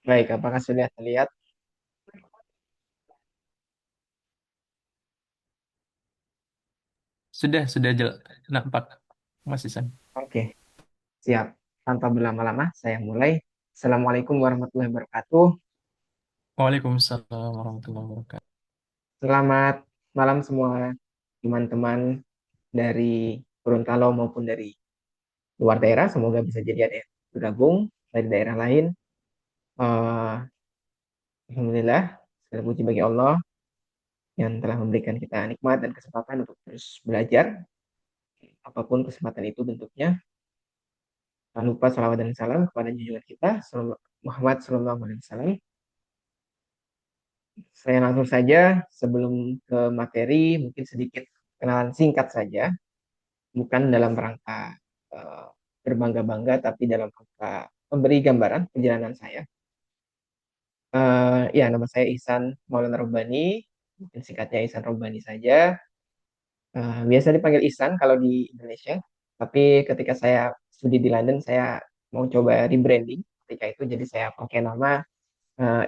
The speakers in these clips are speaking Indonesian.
Baik, apakah sudah terlihat? Sudah jelas nampak Mas Isan. Oke, siap. Tanpa berlama-lama, saya mulai. Assalamualaikum warahmatullahi wabarakatuh. Waalaikumsalam warahmatullahi wabarakatuh. Selamat malam semua teman-teman dari Gorontalo maupun dari luar daerah. Semoga bisa jadi ada yang bergabung dari daerah lain. Eh, Alhamdulillah, segala puji bagi Allah yang telah memberikan kita nikmat dan kesempatan untuk terus belajar. Apapun kesempatan itu bentuknya. Jangan lupa salawat dan salam kepada junjungan kita, Muhammad Sallallahu Alaihi Wasallam. Saya langsung saja sebelum ke materi, mungkin sedikit kenalan singkat saja, bukan dalam rangka eh, berbangga-bangga, tapi dalam rangka memberi gambaran perjalanan saya. Ya, nama saya Ihsan Maulana Robbani, mungkin singkatnya Ihsan Robbani saja. Biasa dipanggil Ihsan kalau di Indonesia, tapi ketika saya studi di London, saya mau coba rebranding. Ketika itu, jadi saya pakai nama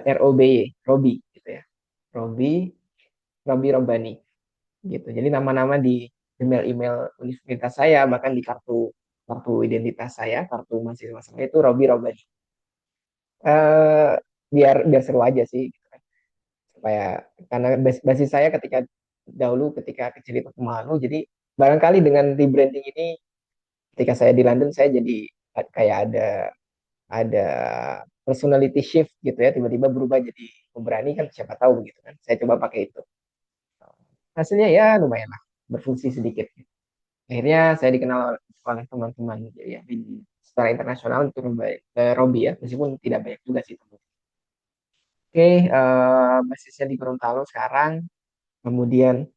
ROBY, Robi, gitu ya. Robi, Robi Robbani. Gitu. Jadi nama-nama di email-email universitas saya, bahkan di kartu kartu identitas saya, kartu mahasiswa saya itu Robi Robani. Eh biar biar seru aja sih, gitu kan. Supaya karena basis saya ketika dahulu ketika kecil itu pemalu, jadi barangkali dengan rebranding ini ketika saya di London saya jadi kayak ada personality shift gitu ya, tiba-tiba berubah jadi pemberani kan siapa tahu begitu kan. Saya coba pakai itu. Hasilnya ya lumayan lah, berfungsi sedikit. Akhirnya saya dikenal oleh teman-teman ya, secara internasional itu Robi ya, meskipun tidak banyak juga sih teman. Oke, basisnya di Gorontalo sekarang. Kemudian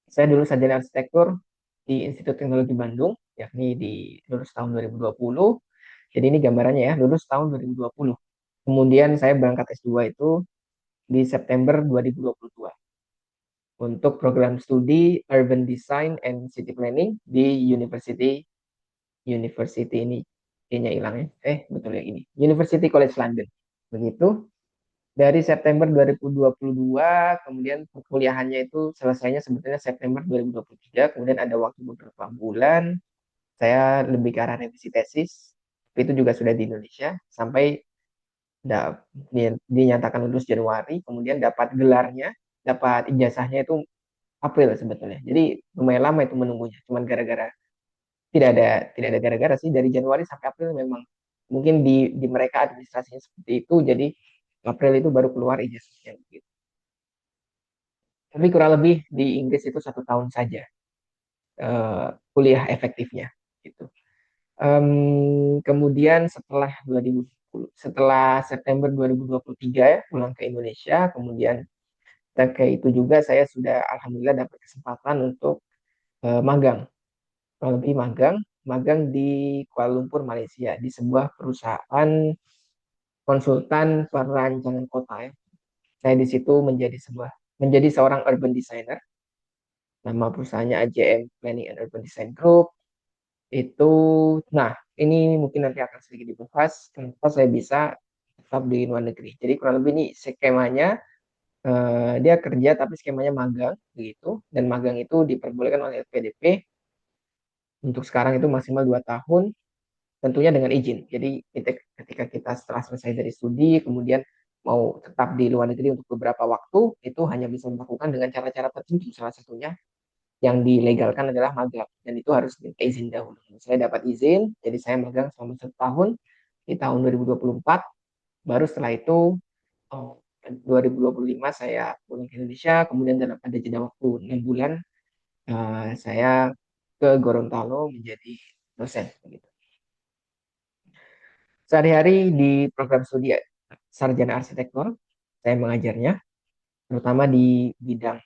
saya dulu sarjana arsitektur di Institut Teknologi Bandung, yakni di lulus tahun 2020. Jadi ini gambarannya ya, lulus tahun 2020. Kemudian saya berangkat S2 itu di September 2022 untuk program studi Urban Design and City Planning di University ini kayaknya hilang ya. Betul ya ini. University College London. Begitu. Dari September 2022, kemudian perkuliahannya itu selesainya sebetulnya September 2023, kemudian ada waktu beberapa bulan, saya lebih ke arah revisi tesis, itu juga sudah di Indonesia, sampai dinyatakan lulus Januari, kemudian dapat gelarnya, dapat ijazahnya itu April sebetulnya. Jadi lumayan lama itu menunggunya, cuman gara-gara tidak ada gara-gara sih dari Januari sampai April memang mungkin di mereka administrasinya seperti itu jadi April itu baru keluar ijazahnya gitu. Tapi kurang lebih di Inggris itu 1 tahun saja kuliah efektifnya gitu. Kemudian setelah September 2023 ya pulang ke Indonesia, kemudian ketika itu juga saya sudah alhamdulillah dapat kesempatan untuk magang, kurang lebih magang magang di Kuala Lumpur Malaysia di sebuah perusahaan konsultan perancangan kota ya. Saya di situ menjadi seorang urban designer. Nama perusahaannya AJM Planning and Urban Design Group. Itu, nah ini mungkin nanti akan sedikit dibahas kenapa saya bisa tetap di luar negeri. Jadi kurang lebih ini skemanya dia kerja tapi skemanya magang begitu dan magang itu diperbolehkan oleh LPDP untuk sekarang itu maksimal 2 tahun tentunya dengan izin. Jadi ketika kita setelah selesai dari studi, kemudian mau tetap di luar negeri untuk beberapa waktu, itu hanya bisa dilakukan dengan cara-cara tertentu. Salah satunya yang dilegalkan adalah magang, dan itu harus minta izin dahulu. Saya dapat izin, jadi saya magang selama 1 tahun di tahun 2024. Baru setelah itu, oh, 2025 saya pulang ke Indonesia, kemudian dalam ada jeda waktu 6 bulan, saya ke Gorontalo menjadi dosen. Begitu. Sehari-hari di program studi sarjana arsitektur, saya mengajarnya, terutama di bidang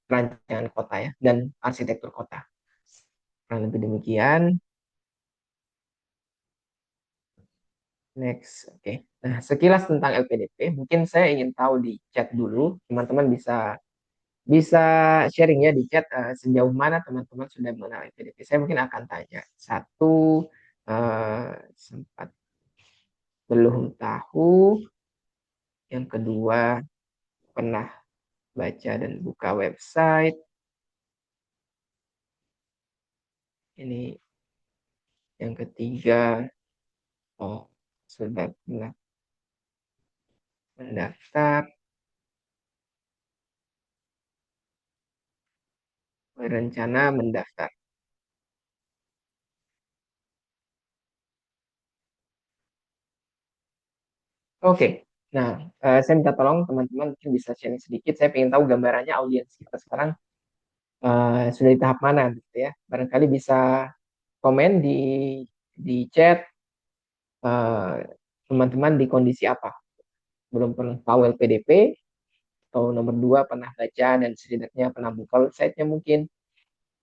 perancangan kota ya, dan arsitektur kota. Kurang lebih demikian. Next, oke. Nah, sekilas tentang LPDP, mungkin saya ingin tahu di chat dulu, teman-teman bisa bisa sharing ya di chat sejauh mana teman-teman sudah mengenal LPDP. Saya mungkin akan tanya satu sempat belum tahu. Yang kedua, pernah baca dan buka website. Ini yang ketiga, oh, sudah pernah mendaftar, berencana mendaftar. Oke, nah saya minta tolong teman-teman mungkin bisa sharing sedikit. Saya ingin tahu gambarannya audiens kita sekarang sudah di tahap mana gitu ya. Barangkali bisa komen di chat eh, teman-teman di kondisi apa. Belum pernah tahu LPDP, atau nomor dua pernah baca dan setidaknya pernah buka websitenya mungkin.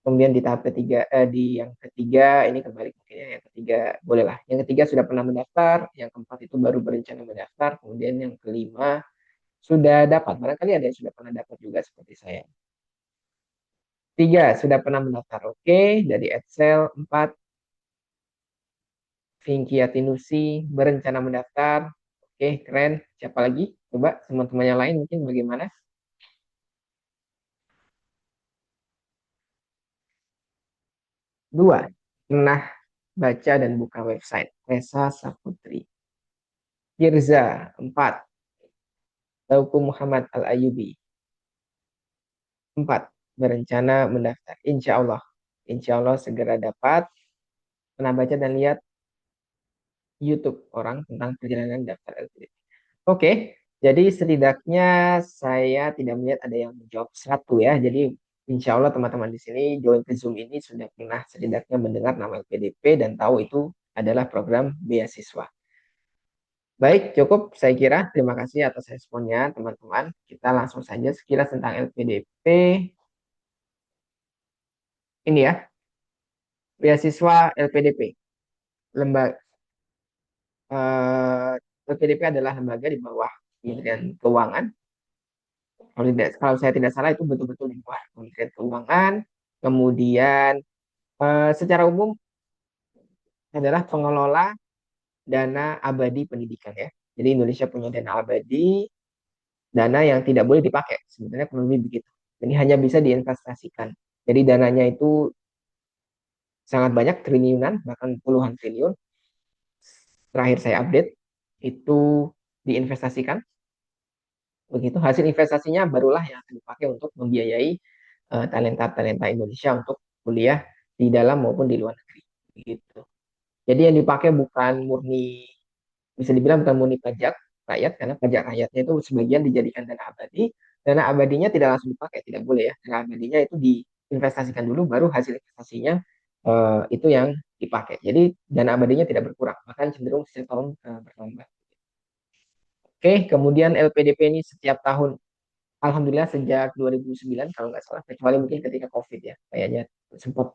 Kemudian di tahap ketiga, di yang ketiga ini kembali mungkin ya, yang ketiga bolehlah. Yang ketiga sudah pernah mendaftar, yang keempat itu baru berencana mendaftar, kemudian yang kelima sudah dapat. Barangkali ada yang sudah pernah dapat juga seperti saya. Tiga sudah pernah mendaftar, oke. Dari Excel. Empat, Vinky Atinusi berencana mendaftar, oke, keren. Siapa lagi? Coba teman-teman yang lain mungkin bagaimana? Dua, pernah baca dan buka website. Resa Saputri. Firza. Empat, Tauku Muhammad Al-Ayubi. Empat, berencana mendaftar. Insya Allah. Insya Allah segera dapat. Pernah baca dan lihat YouTube orang tentang perjalanan daftar LPDP. Oke, jadi setidaknya saya tidak melihat ada yang menjawab satu ya. Jadi insya Allah teman-teman di sini join ke Zoom ini sudah pernah setidaknya mendengar nama LPDP dan tahu itu adalah program beasiswa. Baik, cukup saya kira. Terima kasih atas responnya teman-teman. Kita langsung saja sekilas tentang LPDP. Ini ya, beasiswa LPDP. Lembaga LPDP adalah lembaga di bawah Kementerian Keuangan. Kalau saya tidak salah itu betul-betul di bawah Kementerian Keuangan. Kemudian secara umum adalah pengelola dana abadi pendidikan ya. Jadi Indonesia punya dana abadi, dana yang tidak boleh dipakai. Sebenarnya kurang lebih begitu. Jadi hanya bisa diinvestasikan. Jadi dananya itu sangat banyak, triliunan, bahkan puluhan triliun. Terakhir saya update, itu diinvestasikan. Begitu hasil investasinya barulah yang akan dipakai untuk membiayai talenta-talenta Indonesia untuk kuliah di dalam maupun di luar negeri. Gitu. Jadi yang dipakai bukan murni, bisa dibilang bukan murni pajak rakyat, karena pajak rakyatnya itu sebagian dijadikan dana abadi. Dana abadinya tidak langsung dipakai, tidak boleh ya. Dana abadinya itu diinvestasikan dulu, baru hasil investasinya itu yang dipakai. Jadi dana abadinya tidak berkurang, bahkan cenderung setiap tahun bertambah. Oke, kemudian LPDP ini setiap tahun, alhamdulillah sejak 2009 kalau nggak salah, kecuali mungkin ketika COVID ya, kayaknya sempat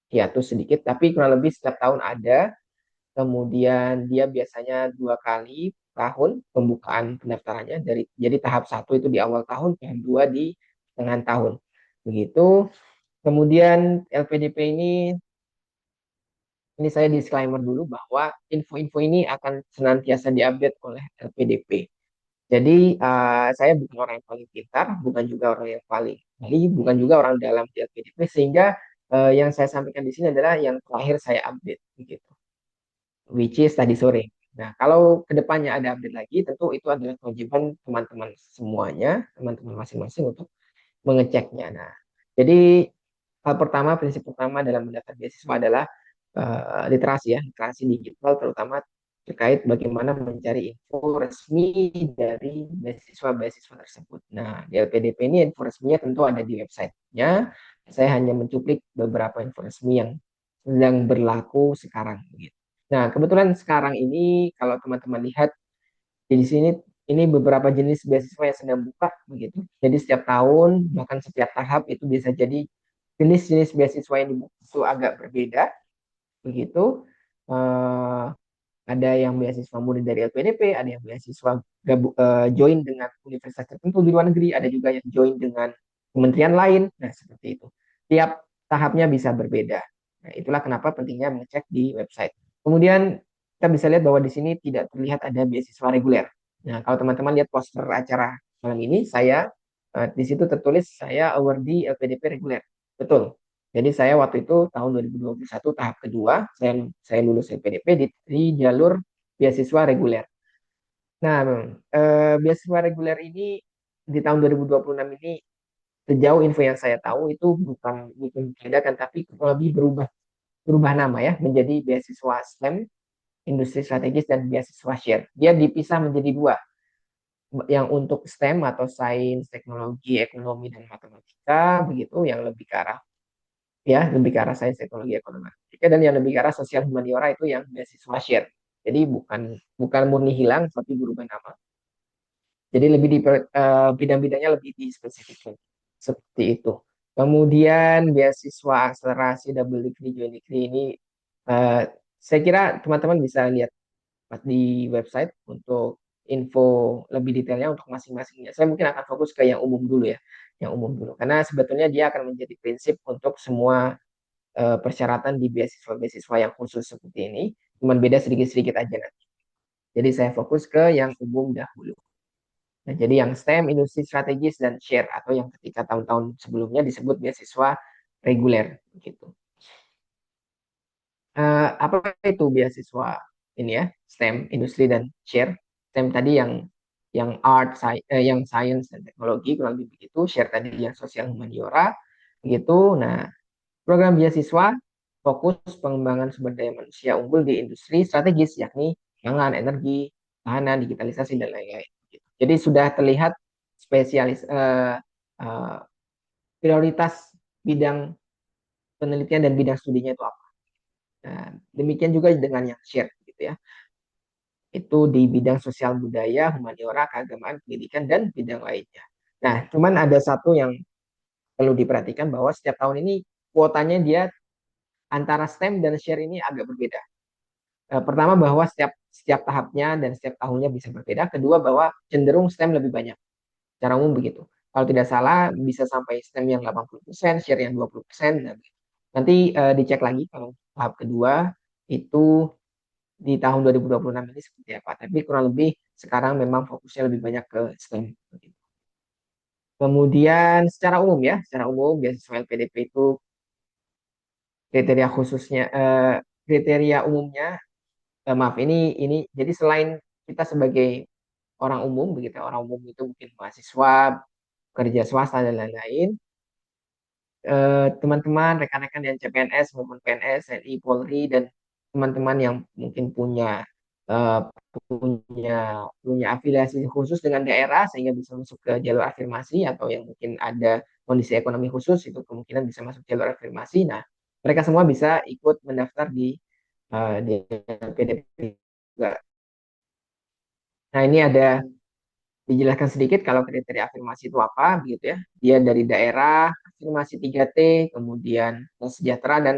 hiatus sedikit, tapi kurang lebih setiap tahun ada. Kemudian dia biasanya dua kali tahun pembukaan pendaftarannya, jadi tahap satu itu di awal tahun, tahap dua di tengah tahun. Begitu. Kemudian LPDP ini saya disclaimer dulu bahwa info-info ini akan senantiasa diupdate oleh LPDP. Jadi saya bukan orang yang paling pintar, bukan juga orang yang paling ahli, bukan juga orang dalam di LPDP, sehingga yang saya sampaikan di sini adalah yang terakhir saya update, begitu, which is tadi sore. Nah, kalau kedepannya ada update lagi, tentu itu adalah kewajiban teman-teman semuanya, teman-teman masing-masing untuk mengeceknya. Nah, jadi hal pertama, prinsip pertama dalam mendaftar beasiswa adalah literasi ya, literasi digital terutama terkait bagaimana mencari info resmi dari beasiswa-beasiswa tersebut. Nah, di LPDP ini info resminya tentu ada di websitenya. Saya hanya mencuplik beberapa info resmi yang sedang berlaku sekarang. Gitu. Nah, kebetulan sekarang ini kalau teman-teman lihat di sini ini beberapa jenis beasiswa yang sedang buka begitu. Jadi setiap tahun bahkan setiap tahap itu bisa jadi jenis-jenis beasiswa yang dibuka itu agak berbeda begitu. Eh, ada yang beasiswa murni dari LPDP, ada yang beasiswa join dengan universitas tertentu di luar negeri, ada juga yang join dengan kementerian lain. Nah, seperti itu. Tiap tahapnya bisa berbeda. Nah, itulah kenapa pentingnya mengecek di website. Kemudian kita bisa lihat bahwa di sini tidak terlihat ada beasiswa reguler. Nah, kalau teman-teman lihat poster acara malam ini, di situ tertulis saya awardee LPDP reguler. Betul. Jadi saya waktu itu tahun 2021 tahap kedua, saya lulus LPDP di jalur beasiswa reguler. Nah, beasiswa reguler ini di tahun 2026 ini, sejauh info yang saya tahu itu bukan ditiadakan, tapi lebih berubah berubah nama ya menjadi beasiswa STEM, industri strategis dan beasiswa share. Dia dipisah menjadi dua, yang untuk STEM atau sains, teknologi, ekonomi dan matematika begitu, yang lebih ke arah lebih ke arah sains, teknologi, ekonomi, matematika, dan yang lebih ke arah sosial humaniora itu yang beasiswa share. Jadi bukan bukan murni hilang tapi berubah nama. Jadi lebih di bidang-bidangnya lebih dispesifikkan seperti itu. Kemudian beasiswa akselerasi double degree, joint degree ini eh, saya kira teman-teman bisa lihat di website untuk info lebih detailnya untuk masing-masingnya. Saya mungkin akan fokus ke yang umum dulu ya, yang umum dulu. Karena sebetulnya dia akan menjadi prinsip untuk semua persyaratan di beasiswa-beasiswa yang khusus seperti ini. Cuman beda sedikit-sedikit aja nanti. Jadi saya fokus ke yang umum dahulu. Nah, jadi yang STEM, industri strategis, dan share, atau yang ketika tahun-tahun sebelumnya disebut beasiswa reguler. Gitu. Apa itu beasiswa ini ya, STEM, industri, dan share? STEM tadi yang yang science dan teknologi, kurang lebih begitu. Share tadi yang sosial humaniora, begitu. Nah, program beasiswa fokus pengembangan sumber daya manusia unggul di industri strategis, yakni pangan, energi, tahanan, digitalisasi, dan lain-lain. Gitu. Jadi sudah terlihat spesialis uh, prioritas bidang penelitian dan bidang studinya itu apa. Nah, demikian juga dengan yang share gitu ya. Itu di bidang sosial budaya, humaniora, keagamaan, pendidikan, dan bidang lainnya. Nah, cuman ada satu yang perlu diperhatikan bahwa setiap tahun ini kuotanya dia antara STEM dan share ini agak berbeda. Pertama bahwa setiap tahapnya dan setiap tahunnya bisa berbeda. Kedua bahwa cenderung STEM lebih banyak. Secara umum begitu. Kalau tidak salah bisa sampai STEM yang 80%, share yang 20%. Nah, nanti dicek lagi kalau tahap kedua itu di tahun 2026 ini seperti apa. Tapi kurang lebih sekarang memang fokusnya lebih banyak ke STEM. Kemudian secara umum beasiswa LPDP itu kriteria khususnya, kriteria umumnya, maaf ini jadi selain kita sebagai orang umum begitu, orang umum itu mungkin mahasiswa, kerja swasta dan lain-lain, teman-teman, rekan-rekan yang CPNS maupun PNS, TNI, Polri, dan teman-teman yang mungkin eh, punya punya afiliasi khusus dengan daerah sehingga bisa masuk ke jalur afirmasi, atau yang mungkin ada kondisi ekonomi khusus itu kemungkinan bisa masuk jalur afirmasi. Nah, mereka semua bisa ikut mendaftar di LPDP juga. Nah, ini ada dijelaskan sedikit kalau kriteria afirmasi itu apa gitu ya. Dia dari daerah, afirmasi 3T, kemudian sejahtera dan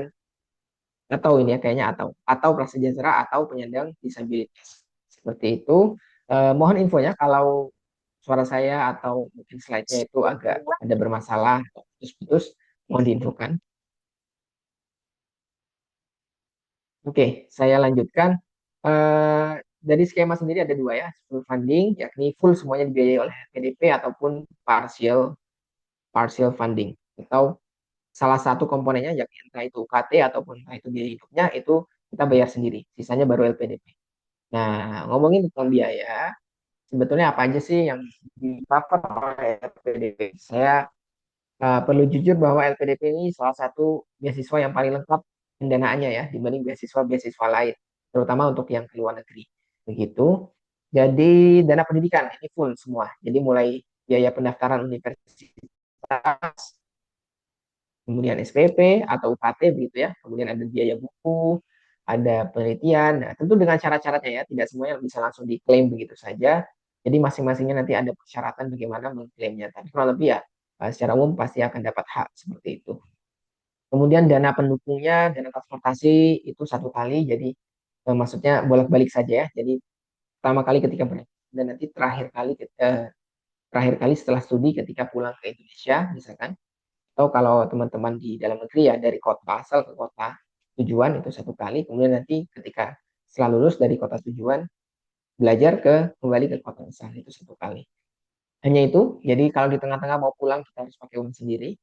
atau ini ya kayaknya atau prasejahtera atau penyandang disabilitas. Seperti itu. Mohon infonya kalau suara saya atau mungkin slide-nya itu agak ada bermasalah atau putus-putus, mohon diinfokan. Oke, saya lanjutkan. Eh, dari skema sendiri ada dua ya, full funding, yakni full semuanya dibiayai oleh PDP, ataupun partial partial funding, atau salah satu komponennya, yakni entah itu UKT ataupun entah itu biaya hidupnya, itu kita bayar sendiri, sisanya baru LPDP. Nah, ngomongin tentang biaya, sebetulnya apa aja sih yang di cover oleh LPDP? Saya perlu jujur bahwa LPDP ini salah satu beasiswa yang paling lengkap pendanaannya ya dibanding beasiswa-beasiswa lain, terutama untuk yang ke luar negeri. Begitu. Jadi dana pendidikan ini full semua. Jadi mulai biaya pendaftaran universitas, kemudian SPP atau UKT begitu ya. Kemudian ada biaya buku, ada penelitian. Nah, tentu dengan syarat-syaratnya ya, tidak semuanya bisa langsung diklaim begitu saja. Jadi masing-masingnya nanti ada persyaratan bagaimana mengklaimnya. Tapi kurang lebih ya secara umum pasti akan dapat hak seperti itu. Kemudian dana pendukungnya, dana transportasi itu satu kali. Jadi maksudnya bolak-balik saja ya. Jadi pertama kali ketika berangkat dan nanti terakhir kali setelah studi ketika pulang ke Indonesia misalkan, atau kalau teman-teman di dalam negeri ya dari kota asal ke kota tujuan itu satu kali. Kemudian nanti ketika setelah lulus dari kota tujuan belajar kembali ke kota asal itu satu kali. Hanya itu. Jadi kalau di tengah-tengah mau pulang kita harus pakai uang sendiri.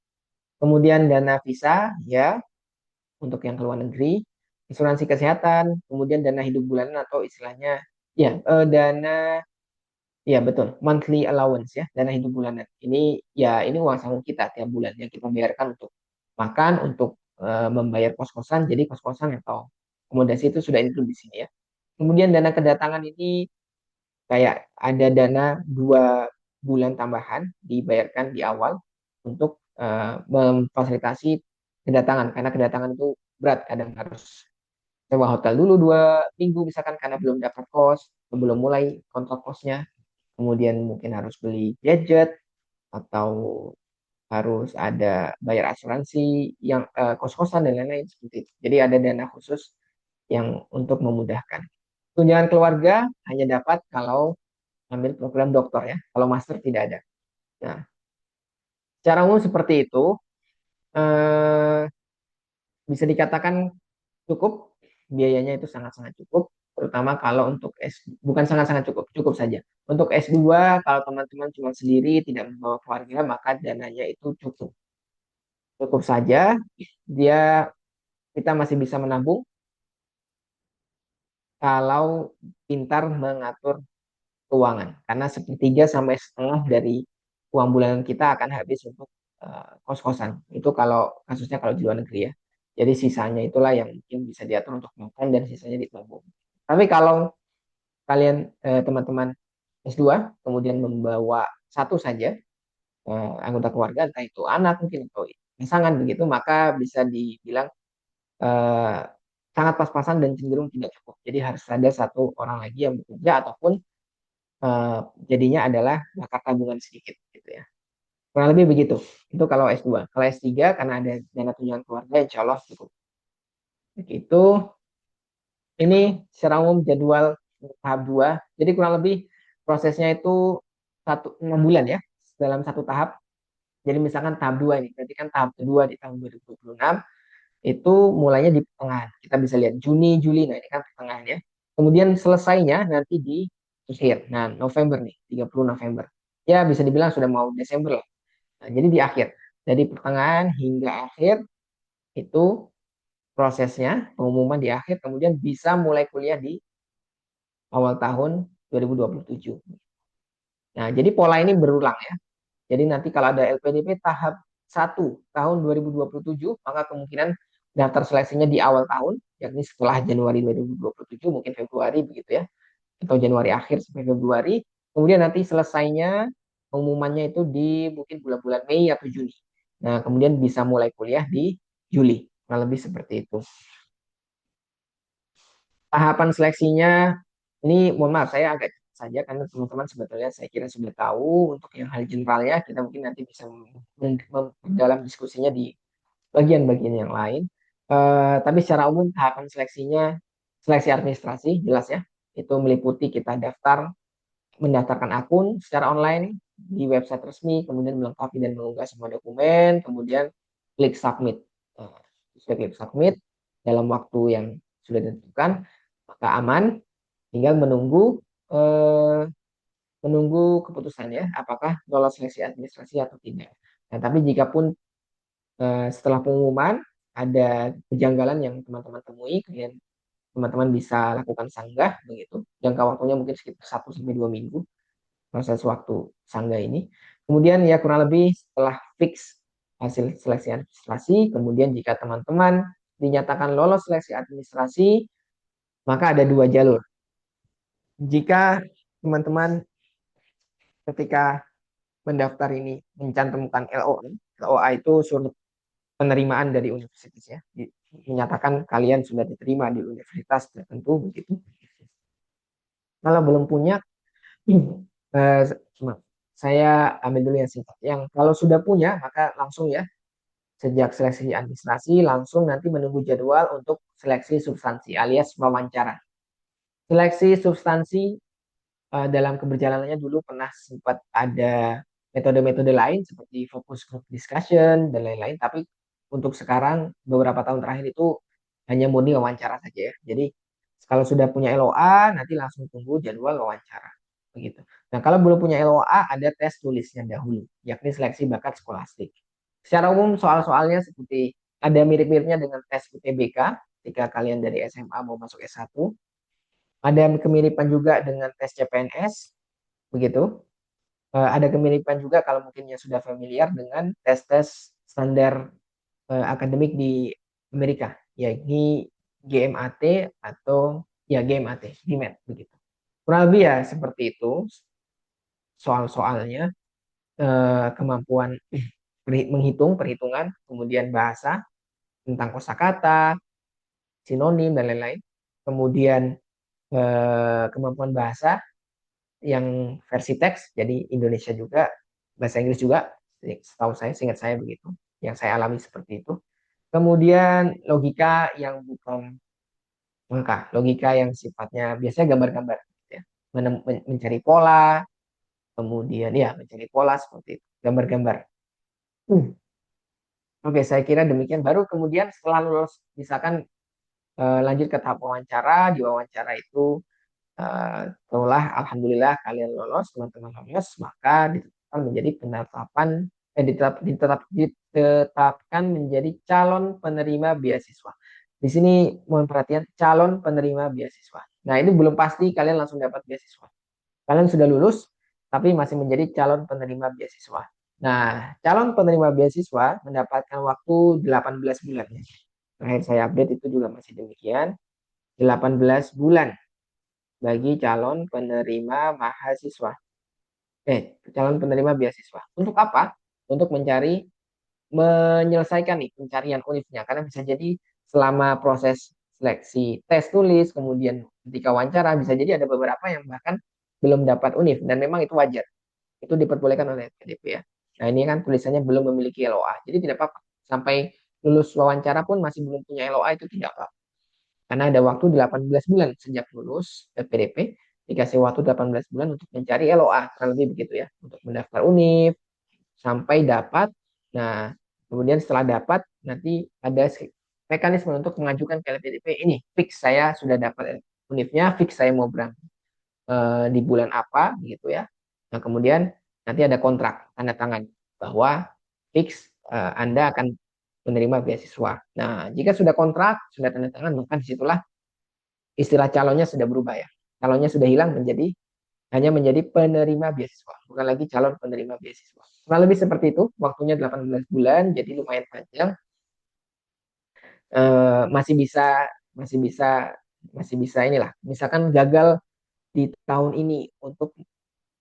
Kemudian dana visa ya untuk yang ke luar negeri, asuransi kesehatan, kemudian dana hidup bulanan atau istilahnya ya dana. Iya betul, monthly allowance ya, dana hidup bulanan. Ini uang saku kita tiap bulan yang kita bayarkan untuk makan, untuk membayar kos-kosan. Jadi kos-kosan atau akomodasi itu sudah include di sini ya. Kemudian dana kedatangan ini kayak ada dana 2 bulan tambahan dibayarkan di awal untuk memfasilitasi kedatangan. Karena kedatangan itu berat, kadang harus sewa hotel dulu 2 minggu misalkan karena belum dapat kos, belum mulai kontrak kosnya, kemudian mungkin harus beli gadget atau harus ada bayar asuransi yang kos-kosan dan lain-lain seperti itu. Jadi ada dana khusus yang untuk memudahkan. Tunjangan keluarga hanya dapat kalau ambil program doktor ya. Kalau master tidak ada. Nah, secara umum seperti itu. Eh, Bisa dikatakan cukup, biayanya itu sangat-sangat cukup, terutama kalau untuk bukan sangat-sangat cukup, cukup saja. Untuk S2 kalau teman-teman cuma sendiri tidak membawa keluarga maka dananya itu cukup. Cukup saja, dia kita masih bisa menabung kalau pintar mengatur keuangan. Karena sepertiga sampai setengah dari uang bulanan kita akan habis untuk kos-kosan. Itu kalau kasusnya kalau di luar negeri ya. Jadi sisanya itulah yang mungkin bisa diatur untuk makan dan sisanya ditabung. Tapi kalau kalian teman-teman S2 kemudian membawa satu saja anggota keluarga, entah itu anak mungkin atau pasangan begitu, maka bisa dibilang eh, sangat pas-pasan dan cenderung tidak cukup. Jadi harus ada satu orang lagi yang bekerja ataupun eh, jadinya adalah bakar tabungan sedikit gitu ya. Kurang lebih begitu. Itu kalau S2. Kalau S3 karena ada dana tunjangan keluarga insya Allah cukup. Begitu. Ini secara umum jadwal tahap 2. Jadi kurang lebih prosesnya itu 6 bulan ya dalam satu tahap. Jadi misalkan tahap 2 ini, berarti kan tahap kedua di tahun 2026 itu mulainya di pertengahan. Kita bisa lihat Juni, Juli, nah ini kan pertengahan ya. Kemudian selesainya nanti di akhir. Nah, November nih, 30 November. Ya bisa dibilang sudah mau Desember lah. Nah, jadi di akhir. Dari pertengahan hingga akhir itu prosesnya, pengumuman di akhir, kemudian bisa mulai kuliah di awal tahun 2027. Nah, jadi pola ini berulang ya. Jadi nanti kalau ada LPDP tahap 1 tahun 2027, maka kemungkinan daftar seleksinya di awal tahun, yakni setelah Januari 2027, mungkin Februari begitu ya, atau Januari akhir sampai Februari. Kemudian nanti selesainya pengumumannya itu di mungkin bulan-bulan Mei atau Juni. Nah, kemudian bisa mulai kuliah di Juli. Kurang lebih seperti itu. Tahapan seleksinya ini mohon maaf saya agak cepat saja karena teman-teman sebetulnya saya kira sudah tahu untuk yang hal generalnya kita mungkin nanti bisa memperdalam diskusinya di bagian-bagian yang lain. Tapi secara umum tahapan seleksinya seleksi administrasi jelas ya, itu meliputi kita mendaftarkan akun secara online di website resmi, kemudian melengkapi dan mengunggah semua dokumen, kemudian klik submit. Nah, sudah klik submit dalam waktu yang sudah ditentukan, maka aman, tinggal eh, menunggu keputusan ya, apakah lolos seleksi administrasi atau tidak. Nah, tapi jika pun setelah pengumuman ada kejanggalan yang teman-teman temui, kemudian teman-teman bisa lakukan sanggah begitu. Jangka waktunya mungkin sekitar 1 sampai 2 minggu proses waktu sanggah ini. Kemudian ya kurang lebih setelah fix hasil seleksi administrasi, kemudian jika teman-teman dinyatakan lolos seleksi administrasi, maka ada 2 jalur. Jika teman-teman ketika mendaftar ini mencantumkan LOA, LOA itu surat penerimaan dari universitas ya, menyatakan kalian sudah diterima di universitas tertentu begitu. Kalau belum punya, eh, saya ambil dulu yang singkat. Yang kalau sudah punya, maka langsung ya, sejak seleksi administrasi, langsung nanti menunggu jadwal untuk seleksi substansi alias wawancara. Seleksi substansi dalam keberjalanannya dulu pernah sempat ada metode-metode lain seperti focus group discussion dan lain-lain, tapi untuk sekarang beberapa tahun terakhir itu hanya murni wawancara saja ya. Jadi Kalau sudah punya LOA, nanti langsung tunggu jadwal wawancara. Begitu. Nah, kalau belum punya LOA, ada tes tulisnya dahulu, yakni seleksi bakat skolastik. Secara umum, soal-soalnya seperti ada mirip-miripnya dengan tes UTBK ketika kalian dari SMA mau masuk S1. Ada kemiripan juga dengan tes CPNS, begitu. Ada kemiripan juga kalau mungkin yang sudah familiar dengan tes-tes standar akademik di Amerika, yakni GMAT atau ya GMAT, GMAT begitu. Kurang lebih ya seperti itu soal-soalnya, kemampuan menghitung, perhitungan, kemudian bahasa tentang kosakata, sinonim dan lain-lain. Kemudian kemampuan bahasa yang versi teks, jadi Indonesia juga, bahasa Inggris juga, setahu saya, seingat saya begitu, yang saya alami seperti itu. Kemudian logika yang bukan angka, logika yang sifatnya biasanya gambar-gambar, gitu ya. Mencari pola, kemudian ya mencari pola seperti itu, gambar-gambar. Hmm. Oke, saya kira demikian. Baru kemudian setelah lulus, misalkan lanjut ke tahap wawancara, di wawancara itu setelah alhamdulillah kalian lolos, teman-teman lolos, maka ditetapkan menjadi penetapan ditetapkan menjadi calon penerima beasiswa. Di sini mohon perhatian, calon penerima beasiswa. Nah, ini belum pasti kalian langsung dapat beasiswa. Kalian sudah lulus tapi masih menjadi calon penerima beasiswa. Nah, calon penerima beasiswa mendapatkan waktu 18 bulan. Terakhir saya update itu juga masih demikian. 18 bulan bagi calon penerima mahasiswa. Calon penerima beasiswa. Untuk apa? Untuk menyelesaikan nih pencarian univnya. Karena bisa jadi selama proses seleksi tes tulis, kemudian ketika wawancara, bisa jadi ada beberapa yang bahkan belum dapat univ. Dan memang itu wajar. Itu diperbolehkan oleh PDP ya. Nah, ini kan tulisannya belum memiliki LOA. Jadi tidak apa-apa. Sampai lulus wawancara pun masih belum punya LOA, itu tidak apa-apa. Karena ada waktu 18 bulan sejak lulus PDP, dikasih waktu 18 bulan untuk mencari LOA, kurang lebih begitu ya, untuk mendaftar univ sampai dapat. Nah, kemudian setelah dapat nanti ada mekanisme untuk mengajukan ke LPDP. Ini fix saya sudah dapat univnya, fix saya mau berangkat di bulan apa gitu ya. Nah, kemudian nanti ada kontrak tanda tangan bahwa fix Anda akan menerima beasiswa. Nah, jika sudah kontrak, sudah tanda tangan, maka disitulah istilah calonnya sudah berubah ya. Calonnya sudah hilang menjadi hanya menjadi penerima beasiswa, bukan lagi calon penerima beasiswa. Kurang lebih seperti itu, waktunya 18 bulan, jadi lumayan panjang. Masih bisa, masih bisa, masih bisa inilah. Misalkan gagal di tahun ini untuk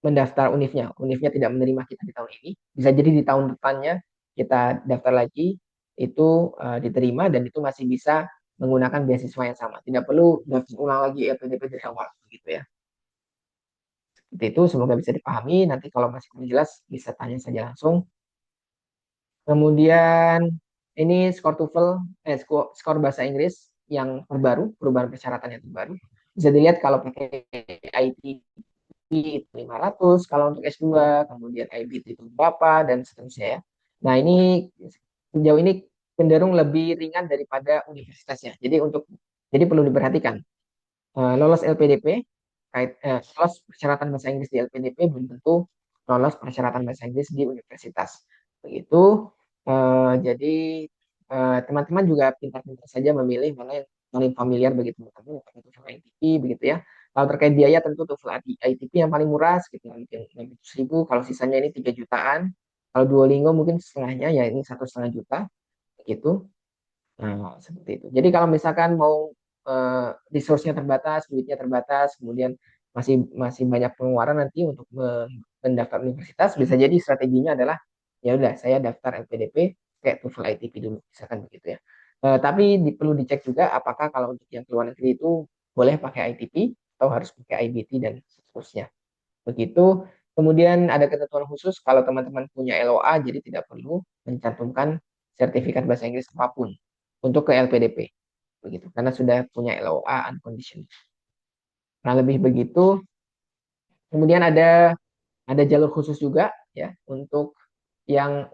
mendaftar univnya, univnya tidak menerima kita di tahun ini, bisa jadi di tahun depannya kita daftar lagi, itu diterima dan itu masih bisa menggunakan beasiswa yang sama. Tidak perlu daftar ulang lagi LPDP dari awal, gitu ya. Seperti itu, semoga bisa dipahami. Nanti kalau masih kurang jelas, bisa tanya saja langsung. Kemudian ini skor TOEFL, skor bahasa Inggris yang terbaru, perubahan persyaratan yang terbaru. Bisa dilihat kalau pakai ITP itu 500, kalau untuk S2, kemudian IBT itu berapa, dan seterusnya ya. Nah, ini sejauh ini cenderung lebih ringan daripada universitasnya. Jadi perlu diperhatikan. Lolos LPDP, lolos persyaratan bahasa Inggris di LPDP belum tentu lolos persyaratan bahasa Inggris di universitas. Begitu. Jadi teman-teman juga pintar-pintar saja memilih mana yang paling familiar bagi teman-teman, apakah TOEFL ITP begitu ya. Kalau terkait biaya tentu TOEFL ITP yang paling murah sekitar mungkin 600.000, kalau sisanya ini 3 jutaan. Kalau Duolingo mungkin setengahnya ya ini 1,5 juta begitu. Nah, seperti itu. Jadi kalau misalkan mau resource-nya terbatas, duitnya terbatas, kemudian masih masih banyak pengeluaran nanti untuk mendaftar universitas, bisa jadi strateginya adalah ya udah saya daftar LPDP kayak TOEFL ITP dulu, misalkan begitu ya. Tapi perlu dicek juga apakah kalau untuk yang keluar negeri itu boleh pakai ITP atau harus pakai IBT dan seterusnya. Begitu. Kemudian ada ketentuan khusus kalau teman-teman punya LOA, jadi tidak perlu mencantumkan sertifikat bahasa Inggris apapun untuk ke LPDP. Begitu, karena sudah punya LOA unconditional. Nah, lebih begitu. Kemudian ada jalur khusus juga ya untuk yang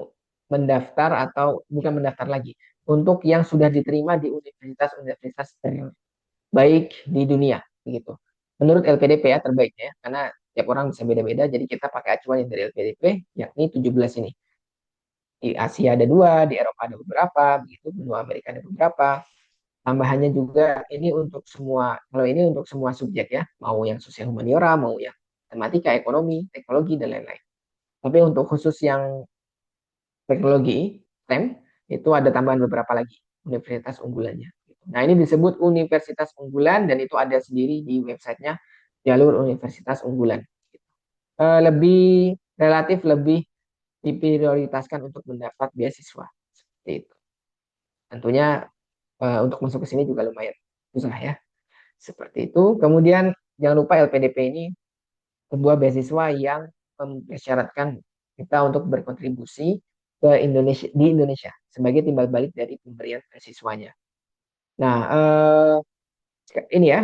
mendaftar atau bukan mendaftar lagi, untuk yang sudah diterima di universitas-universitas baik di dunia begitu. Menurut LPDP ya terbaiknya ya, karena tiap orang bisa beda-beda, jadi kita pakai acuan yang dari LPDP, yakni 17 ini. Di Asia ada dua, di Eropa ada beberapa, begitu, benua Amerika ada beberapa. Tambahannya juga ini untuk semua, kalau ini untuk semua subjek ya, mau yang sosial humaniora, mau yang matematika, ekonomi, teknologi, dan lain-lain. Tapi untuk khusus yang teknologi, STEM, itu ada tambahan beberapa lagi universitas unggulannya. Nah, ini disebut universitas unggulan dan itu ada sendiri di websitenya jalur universitas unggulan. Lebih relatif lebih diprioritaskan untuk mendapat beasiswa. Seperti itu. Tentunya untuk masuk ke sini juga lumayan susah ya. Seperti itu. Kemudian jangan lupa LPDP ini sebuah beasiswa yang mensyaratkan kita untuk berkontribusi ke Indonesia di Indonesia sebagai timbal balik dari pemberian beasiswanya. Nah, ini ya,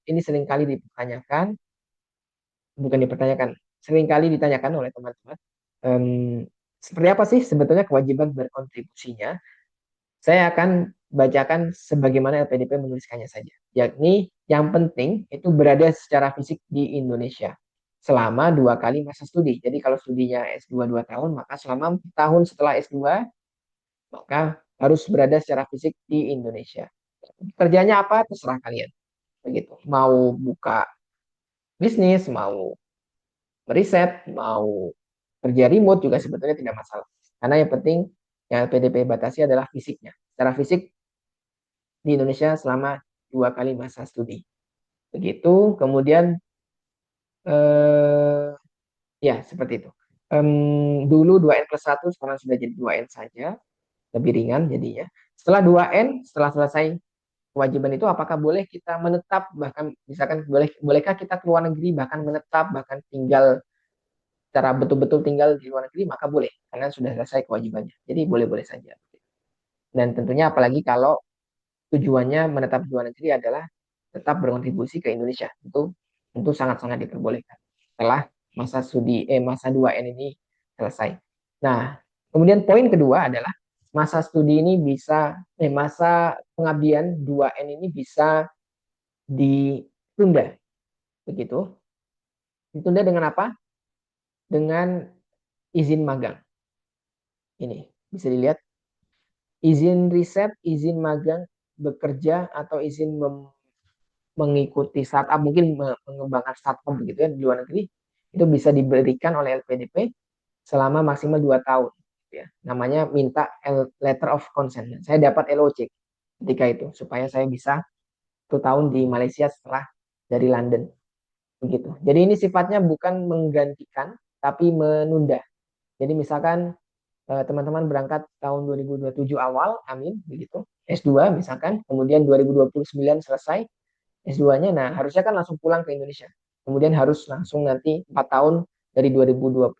ini seringkali dipertanyakan, bukan dipertanyakan, seringkali ditanyakan oleh teman-teman. Em, Seperti apa sih sebetulnya kewajiban berkontribusinya? Saya akan bacakan sebagaimana LPDP menuliskannya saja. Yakni yang penting itu berada secara fisik di Indonesia selama 2 kali masa studi. Jadi kalau studinya S2 2 tahun, maka selama 4 tahun setelah S2, maka harus berada secara fisik di Indonesia. Kerjanya apa? Terserah kalian. Begitu. Mau buka bisnis, mau riset, mau kerja remote juga sebetulnya tidak masalah. Karena yang penting yang LPDP batasi adalah fisiknya. Secara fisik di Indonesia selama 2 kali masa studi. Begitu, kemudian eh, ya seperti itu. Dulu 2N+1 sekarang sudah jadi 2N saja, lebih ringan jadinya. Setelah 2N, setelah selesai kewajiban itu, apakah boleh kita menetap, bahkan misalkan bolehkah kita ke luar negeri, bahkan menetap, bahkan tinggal secara betul-betul tinggal di luar negeri, maka boleh, karena sudah selesai kewajibannya. Jadi boleh-boleh saja. Dan tentunya apalagi kalau tujuannya menetap di luar negeri adalah tetap berkontribusi ke Indonesia. Itu sangat-sangat diperbolehkan setelah masa 2N ini selesai. Nah, kemudian poin kedua adalah masa studi ini masa pengabdian 2N ini bisa ditunda. Begitu. Ditunda dengan apa? Dengan izin magang. Ini bisa dilihat, izin riset, izin magang bekerja, atau izin mengikuti startup, mungkin mengembangkan startup begitu ya di luar negeri, itu bisa diberikan oleh LPDP selama maksimal 2 tahun. Ya. Namanya minta letter of consent. Saya dapat LOC ketika itu supaya saya bisa 1 tahun di Malaysia setelah dari London. Begitu. Jadi ini sifatnya bukan menggantikan tapi menunda. Jadi misalkan teman-teman berangkat tahun 2027 awal, amin, begitu. S2 misalkan, kemudian 2029 selesai S2-nya, nah harusnya kan langsung pulang ke Indonesia. Kemudian harus langsung nanti 4 tahun dari 2020,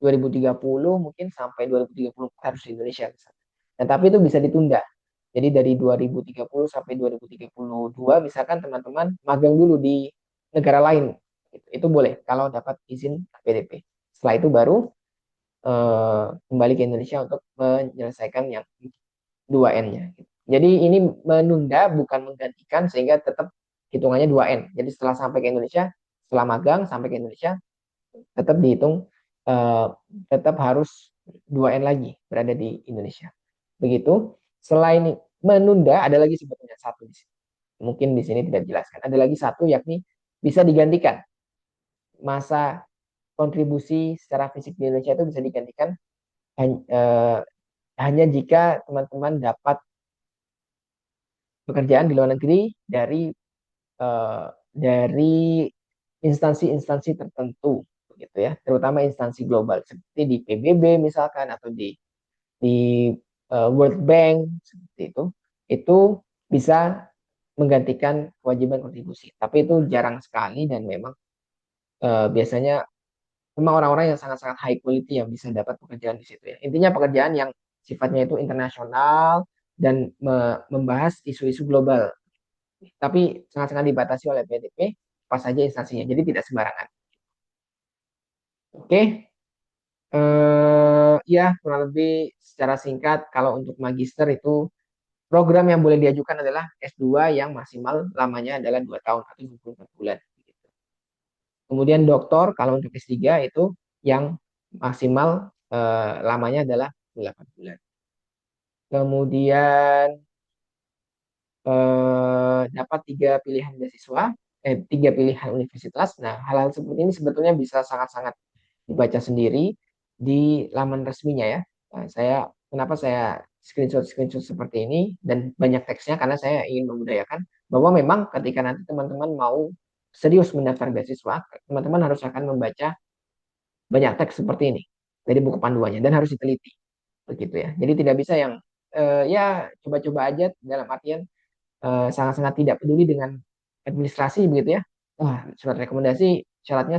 2030 mungkin sampai 2030 harus di Indonesia. Misalkan. Nah, tapi itu bisa ditunda. Jadi dari 2030 sampai 2032 misalkan teman-teman magang dulu di negara lain. Itu boleh kalau dapat izin PDP. Setelah itu baru kembali ke Indonesia untuk menyelesaikan yang 2N-nya. Jadi ini menunda bukan menggantikan sehingga tetap hitungannya 2N. Jadi setelah sampai ke Indonesia, setelah magang sampai ke Indonesia tetap dihitung eh, tetap harus 2N lagi berada di Indonesia. Begitu. Selain menunda ada lagi sebetulnya satu di sini. Mungkin di sini tidak dijelaskan. Ada lagi satu yakni bisa digantikan masa kontribusi secara fisik di Indonesia itu bisa digantikan eh, hanya jika teman-teman dapat pekerjaan di luar negeri dari instansi-instansi tertentu gitu ya, terutama instansi global seperti di PBB misalkan atau di World Bank seperti itu bisa menggantikan kewajiban kontribusi. Tapi itu jarang sekali dan memang biasanya memang orang-orang yang sangat-sangat high quality yang bisa dapat pekerjaan di situ ya. Intinya pekerjaan yang sifatnya itu internasional dan membahas isu-isu global. Tapi sangat-sangat dibatasi oleh PDP, apa saja instansinya. Jadi tidak sembarangan. Oke, ya kurang lebih secara singkat kalau untuk magister itu Program yang boleh diajukan adalah S2 yang maksimal lamanya adalah 2 tahun atau 24 bulan. Kemudian doktor kalau untuk S3 itu yang maksimal lamanya adalah 8 bulan. Kemudian dapat tiga pilihan universitas. Nah, hal-hal seperti ini sebetulnya bisa sangat-sangat dibaca sendiri di laman resminya ya. Nah, kenapa saya screenshot seperti ini dan banyak teksnya karena saya ingin membudayakan bahwa memang ketika nanti teman-teman mau serius mendaftar beasiswa, teman-teman harus akan membaca banyak teks seperti ini dari buku panduannya dan harus diteliti begitu ya. Jadi tidak bisa yang ya coba-coba aja dalam artian sangat-sangat tidak peduli dengan administrasi begitu ya. Wah, surat rekomendasi syaratnya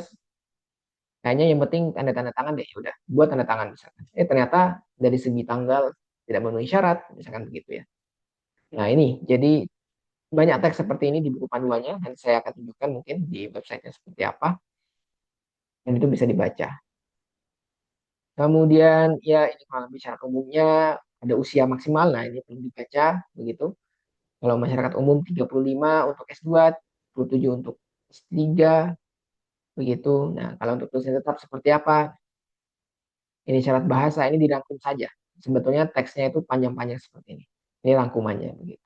kayaknya yang penting tanda-tanda tangan deh. Ya udah, buat tanda tangan misalkan. Ternyata dari segi tanggal tidak memenuhi syarat, misalkan begitu ya. Nah, ini jadi banyak teks seperti ini di buku panduannya dan saya akan tunjukkan mungkin di websitenya seperti apa dan itu bisa dibaca. Kemudian ya ini kalau lebih syarat umumnya ada usia maksimal. Nah, ini perlu dibaca begitu. Kalau masyarakat umum 35 untuk S2, 27 untuk S3 begitu. Nah, kalau untuk dosen tetap seperti apa? Ini syarat bahasa ini dirangkum saja. Sebetulnya teksnya itu panjang-panjang seperti ini. Ini rangkumannya begitu.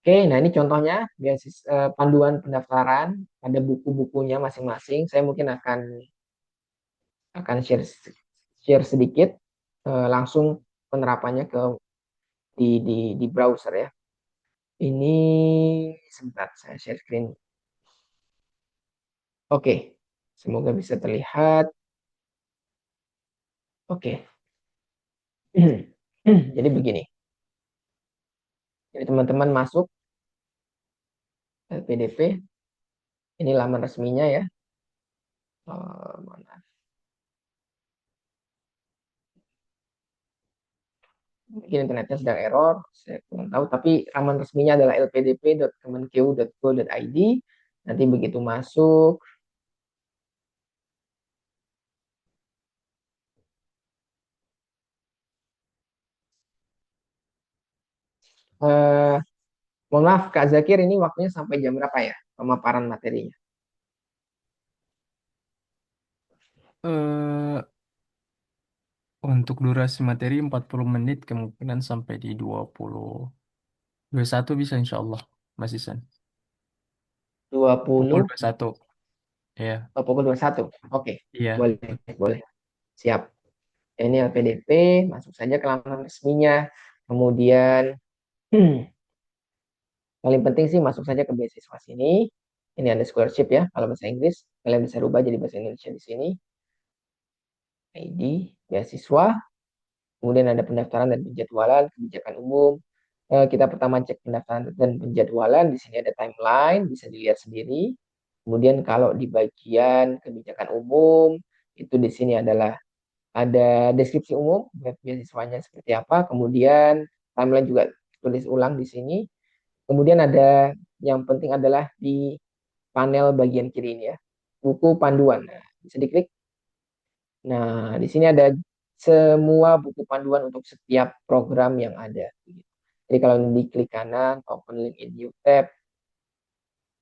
Oke, nah ini contohnya panduan pendaftaran, ada buku-bukunya masing-masing. Saya mungkin akan share sedikit langsung penerapannya di browser ya. Ini sebentar saya share screen. Oke, semoga bisa terlihat. Oke. Jadi begini. Jadi teman-teman masuk LPDP, ini laman resminya ya. Mana? Mungkin internetnya sedang error, saya kurang tahu. Tapi laman resminya adalah lpdp.kemenkeu.go.id. Nanti begitu masuk, eh, mohon maaf Kak Zakir, ini waktunya sampai jam berapa ya pemaparan materinya? Eh, untuk durasi materi 40 menit, kemungkinan sampai di 21 bisa insya Allah, Mas Isan. 20 Pukul 21, ya. atau pukul 21. Oke, Iya. boleh, boleh. Siap. Ini LPDP, masuk saja ke laman resminya. Kemudian paling penting sih masuk saja ke beasiswa sini. Ini ada scholarship ya, kalau bahasa Inggris. Kalian bisa rubah jadi bahasa Indonesia di sini. ID, beasiswa. Kemudian ada pendaftaran dan penjadwalan, kebijakan umum. Kita pertama cek pendaftaran dan penjadwalan. Di sini ada timeline, bisa dilihat sendiri. Kemudian kalau di bagian kebijakan umum, itu di sini adalah ada deskripsi umum, beasiswanya seperti apa. Kemudian timeline juga tulis ulang di sini. Kemudian ada yang penting adalah di panel bagian kiri ini ya, buku panduan. Nah, bisa diklik. Nah, di sini ada semua buku panduan untuk setiap program yang ada. Jadi kalau diklik kanan, open link in new tab,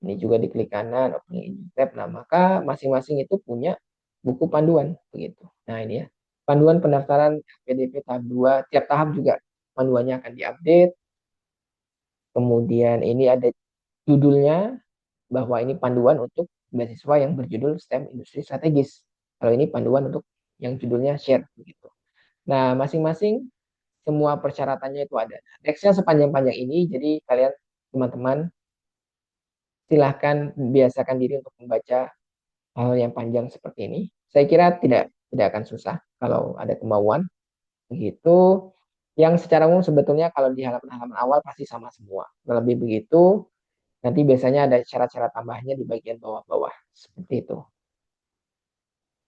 ini juga diklik kanan, open link in new tab. Nah, maka masing-masing itu punya buku panduan begitu. Nah, ini ya. Panduan pendaftaran PDP tahap 2, tiap tahap juga panduannya akan diupdate. Kemudian ini ada judulnya, bahwa ini panduan untuk beasiswa yang berjudul STEM Industri Strategis. Kalau ini panduan untuk yang judulnya share begitu. Nah, masing-masing semua persyaratannya itu ada. Teksnya sepanjang-panjang ini, jadi kalian teman-teman silahkan biasakan diri untuk membaca hal yang panjang seperti ini. Saya kira tidak akan susah kalau ada kemauan begitu. Yang secara umum sebetulnya kalau di halaman-halaman awal pasti sama semua. Lebih begitu, nanti biasanya ada syarat-syarat tambahnya di bagian bawah-bawah. Seperti itu.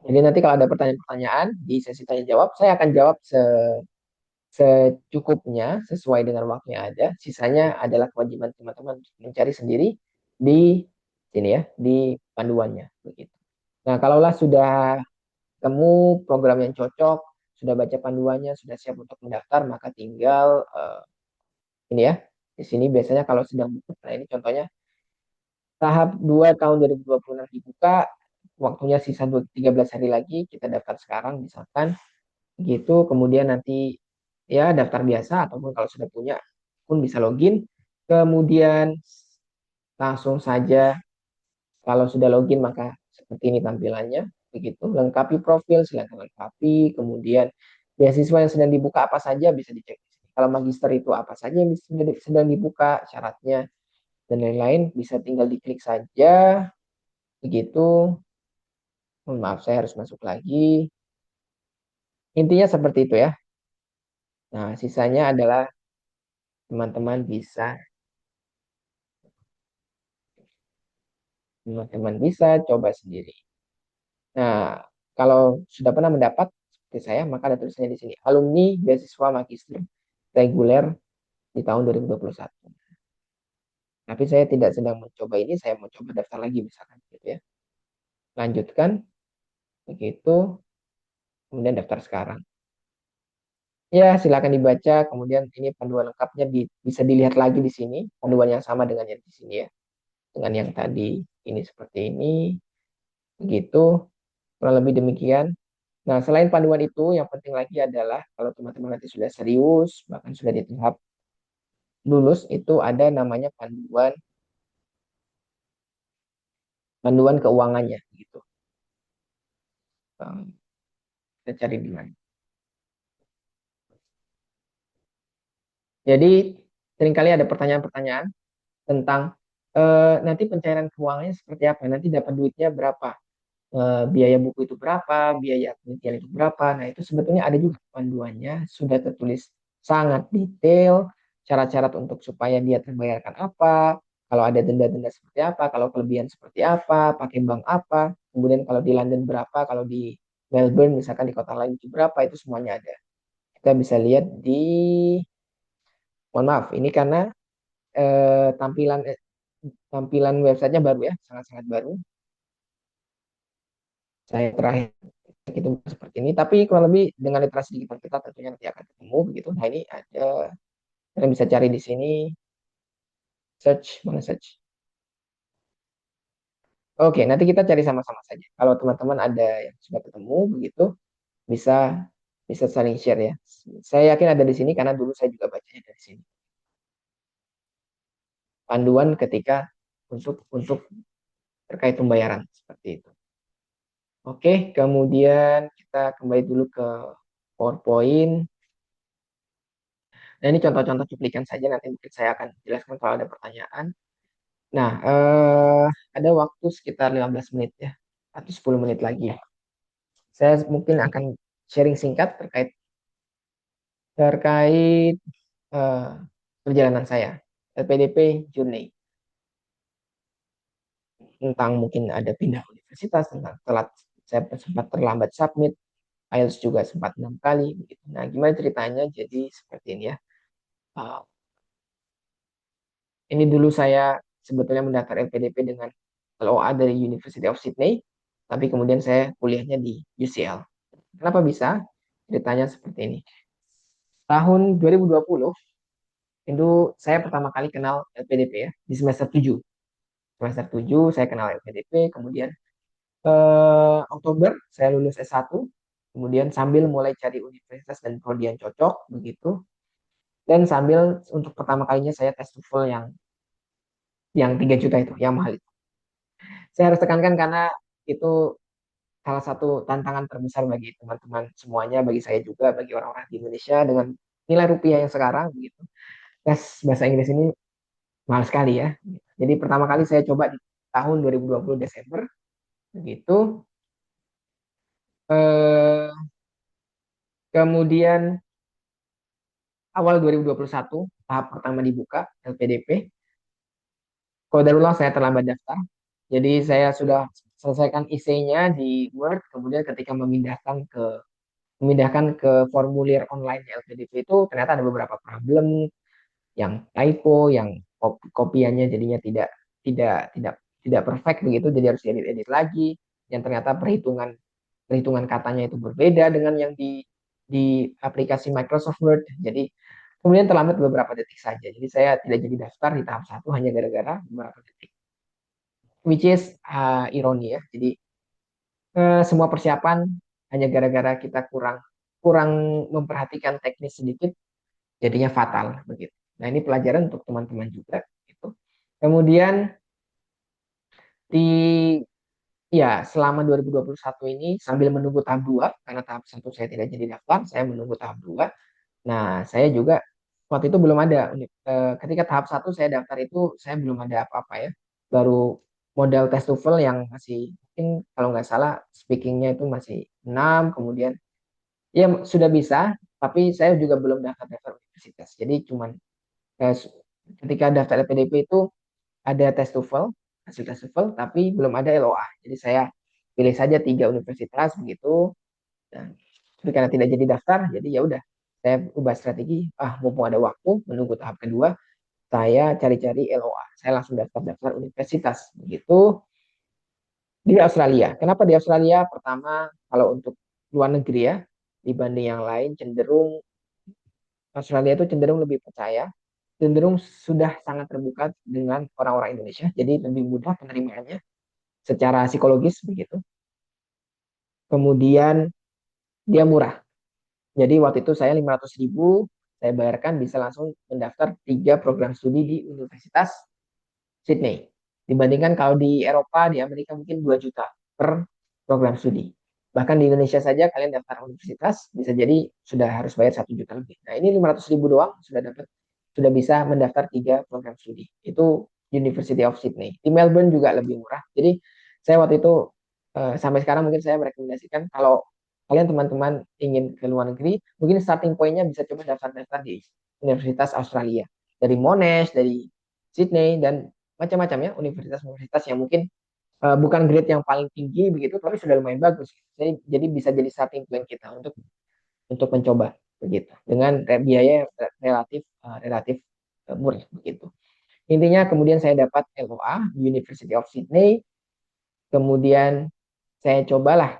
Jadi nanti kalau ada pertanyaan-pertanyaan di sesi tanya jawab, saya akan jawab secukupnya sesuai dengan waktu yang ada. Sisanya adalah kewajiban teman-teman mencari sendiri di sini ya, di panduannya begitu. Nah, kalaulah sudah temu program yang cocok, sudah baca panduannya, sudah siap untuk mendaftar, maka tinggal Ini ya, di sini biasanya kalau sedang buka, nah ini contohnya tahap 2 tahun 2026 dibuka, waktunya sisa 13 hari lagi, kita daftar sekarang misalkan gitu, kemudian nanti ya daftar biasa ataupun kalau sudah punya pun bisa login, kemudian langsung saja kalau sudah login maka seperti ini tampilannya, begitu. Lengkapi profil, silakan lengkapi, kemudian beasiswa yang sedang dibuka apa saja bisa dicek di sini. Kalau magister itu apa saja yang sedang dibuka, syaratnya dan lain-lain bisa tinggal diklik saja, begitu. Mohon maaf saya harus masuk lagi. Intinya seperti itu ya. Nah, sisanya adalah teman-teman bisa teman-teman bisa coba sendiri. Nah, kalau sudah pernah mendapat seperti saya, maka ada tulisannya di sini, alumni beasiswa magister reguler di tahun 2021. Tapi saya tidak sedang mencoba ini, saya mau coba daftar lagi misalkan gitu ya. Lanjutkan, begitu, kemudian daftar sekarang. Ya, silakan dibaca, kemudian ini panduan lengkapnya bisa dilihat lagi di sini, panduan yang sama dengan yang di sini ya. Dengan yang tadi ini seperti ini, begitu, kurang lebih demikian. Nah, selain panduan itu, yang penting lagi adalah kalau teman-teman nanti sudah serius, bahkan sudah di tahap lulus, itu ada namanya panduan panduan keuangannya gitu. Kita cari di mana. Jadi seringkali ada pertanyaan-pertanyaan tentang nanti pencairan keuangannya seperti apa, nanti dapat duitnya berapa, biaya buku itu berapa, biaya penelitian itu berapa. Nah, itu sebetulnya ada juga panduannya, sudah tertulis sangat detail, syarat-syarat untuk supaya dia terbayarkan apa, kalau ada denda-denda seperti apa, kalau kelebihan seperti apa, pakai bank apa, kemudian kalau di London berapa, kalau di Melbourne misalkan di kota lain itu berapa, itu semuanya ada. Kita bisa lihat di, mohon maaf, ini karena tampilan websitenya baru ya, sangat-sangat baru. Saya terakhir itu seperti ini, tapi kurang lebih dengan literasi digital kita tentunya nanti akan ketemu begitu. Nah, ini ada, kalian bisa cari di sini, search, mana search. Oke, nanti kita cari sama-sama saja. Kalau teman-teman ada yang sudah ketemu begitu, bisa bisa saling share ya. Saya yakin ada di sini karena dulu saya juga bacanya dari sini. Panduan ketika untuk terkait pembayaran seperti itu. Oke, kemudian kita kembali dulu ke PowerPoint. Nah, ini contoh-contoh cuplikan saja, nanti mungkin saya akan jelaskan kalau ada pertanyaan. Nah, ada waktu sekitar 15 menit ya, atau 10 menit lagi. Saya mungkin akan sharing singkat terkait terkait eh, perjalanan saya, LPDP Journey, tentang mungkin ada pindah universitas, tentang telat, saya sempat terlambat submit, IELTS juga sempat 6 kali. Begitu. Nah, gimana ceritanya? Jadi seperti ini ya. Eh, ini dulu saya sebetulnya mendaftar LPDP dengan LOA dari University of Sydney, tapi kemudian saya kuliahnya di UCL. Kenapa bisa? Ceritanya seperti ini. Tahun 2020, itu saya pertama kali kenal LPDP ya, di semester 7. Semester 7 saya kenal LPDP, kemudian Oktober saya lulus S1, kemudian sambil mulai cari universitas dan prodi yang cocok, begitu. Dan sambil untuk pertama kalinya saya tes TOEFL yang 3 juta itu, yang mahal itu. Saya harus tekankan karena itu salah satu tantangan terbesar bagi teman-teman semuanya, bagi saya juga, bagi orang-orang di Indonesia dengan nilai rupiah yang sekarang begitu. Tes bahasa Inggris ini mahal sekali ya. Jadi pertama kali saya coba di tahun 2020 Desember begitu. Eh, kemudian awal 2021 tahap pertama dibuka LPDP. Qadarullah saya terlambat daftar. Jadi saya sudah selesaikan essay-nya di Word, kemudian ketika memindahkan ke formulir online LPDP itu ternyata ada beberapa problem yang typo, yang kopiannya jadinya tidak tidak tidak perfect begitu, jadi harus diedit-edit lagi. Yang ternyata perhitungan perhitungan katanya itu berbeda dengan yang di aplikasi Microsoft Word. Jadi Kemudian terlambat beberapa detik saja. Jadi saya tidak jadi daftar di tahap satu hanya gara-gara beberapa detik. Which is ironi ya. Jadi semua persiapan hanya gara-gara kita kurang kurang memperhatikan teknis sedikit, jadinya fatal begitu. Nah ini pelajaran untuk teman-teman juga. Gitu. Kemudian di selama 2021 ini sambil menunggu tahap 2 karena tahap satu saya tidak jadi daftar, saya menunggu tahap 2. Nah, saya juga waktu itu belum ada ketika tahap satu saya daftar itu saya belum ada apa-apa ya. Baru modal tes TOEFL yang masih mungkin kalau nggak salah speakingnya itu masih 6, kemudian ya sudah bisa, tapi saya juga belum daftar-daftar universitas. Jadi cuman eh, ketika daftar LPDP itu ada tes TOEFL, hasil tes TOEFL, tapi belum ada LOA. Jadi saya pilih saja 3 universitas begitu. Dan tapi karena tidak jadi daftar, jadi ya udah saya ubah strategi. Mumpung ada waktu menunggu tahap kedua, saya cari-cari LOA. Saya langsung daftar-daftar universitas begitu di Australia. Kenapa di Australia? Pertama, kalau untuk luar negeri ya, dibanding yang lain cenderung Australia itu cenderung lebih percaya, cenderung sudah sangat terbuka dengan orang-orang Indonesia, jadi lebih mudah penerimaannya secara psikologis begitu. Kemudian dia murah. Jadi waktu itu saya 500.000 saya bayarkan bisa langsung mendaftar 3 program studi di Universitas Sydney. Dibandingkan kalau di Eropa, di Amerika mungkin 2 juta per program studi. Bahkan di Indonesia saja kalian daftar universitas bisa jadi sudah harus bayar 1 juta lebih. Nah ini 500.000 doang sudah bisa mendaftar 3 program studi. Itu University of Sydney. Di Melbourne juga lebih murah. Jadi saya waktu itu sampai sekarang mungkin saya merekomendasikan kalau kalian teman-teman ingin ke luar negeri, mungkin starting point-nya bisa coba daftar-daftar di Universitas Australia. Dari Monash, dari Sydney, dan macam-macam ya universitas-universitas yang mungkin bukan grade yang paling tinggi begitu tapi sudah lumayan bagus jadi bisa jadi starting point kita untuk mencoba begitu dengan biaya relatif murah begitu intinya kemudian saya dapat LOA University of Sydney kemudian saya cobalah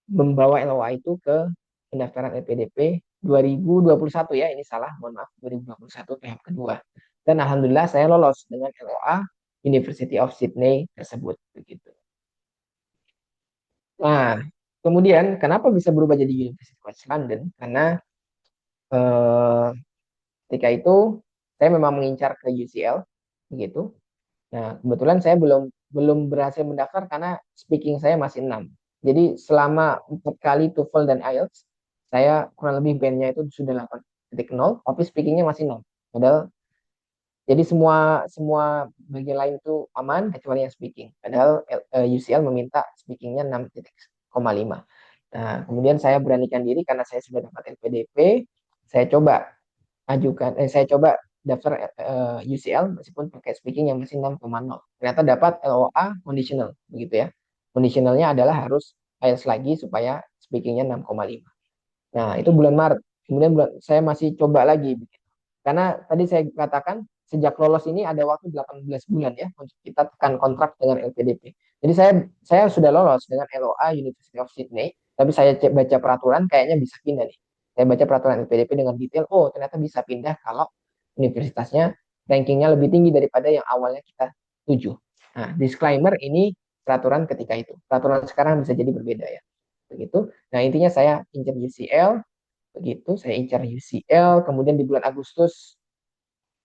membawa LOA itu ke pendaftaran LPDP 2021 ya ini salah mohon maaf 2021 tahap kedua dan alhamdulillah saya lolos dengan LOA University of Sydney tersebut begitu. Nah, kemudian kenapa bisa berubah jadi University College London? Karena eh, ketika itu saya memang mengincar ke UCL begitu. Nah, kebetulan saya belum belum berhasil mendaftar karena speaking saya masih 6. Jadi selama 4 kali TOEFL dan IELTS, saya kurang lebih bandnya itu sudah 8,0, tapi speakingnya masih 6. Padahal jadi semua semua bagian lain itu aman kecuali yang speaking. Padahal UCL meminta speakingnya 6,5. Nah, kemudian saya beranikan diri karena saya sudah dapat LPDP, saya coba daftar UCL meskipun pakai speaking yang masih 6,0. Ternyata dapat LOA conditional begitu ya. Conditionalnya adalah harus IELTS lagi supaya speakingnya 6,5. Nah, itu bulan Maret. Kemudian saya masih coba lagi begitu. Karena tadi saya katakan sejak lolos ini ada waktu 18 bulan ya untuk kita tekan kontrak dengan LPDP. Jadi saya sudah lolos dengan LOA University of Sydney, tapi saya baca peraturan kayaknya bisa pindah nih. Saya baca peraturan LPDP dengan detail, oh ternyata bisa pindah kalau universitasnya rankingnya lebih tinggi daripada yang awalnya kita tuju. Nah, disclaimer ini peraturan ketika itu. Peraturan sekarang bisa jadi berbeda ya. Begitu. Nah, intinya saya incar UCL, begitu. Saya incar UCL, kemudian di bulan Agustus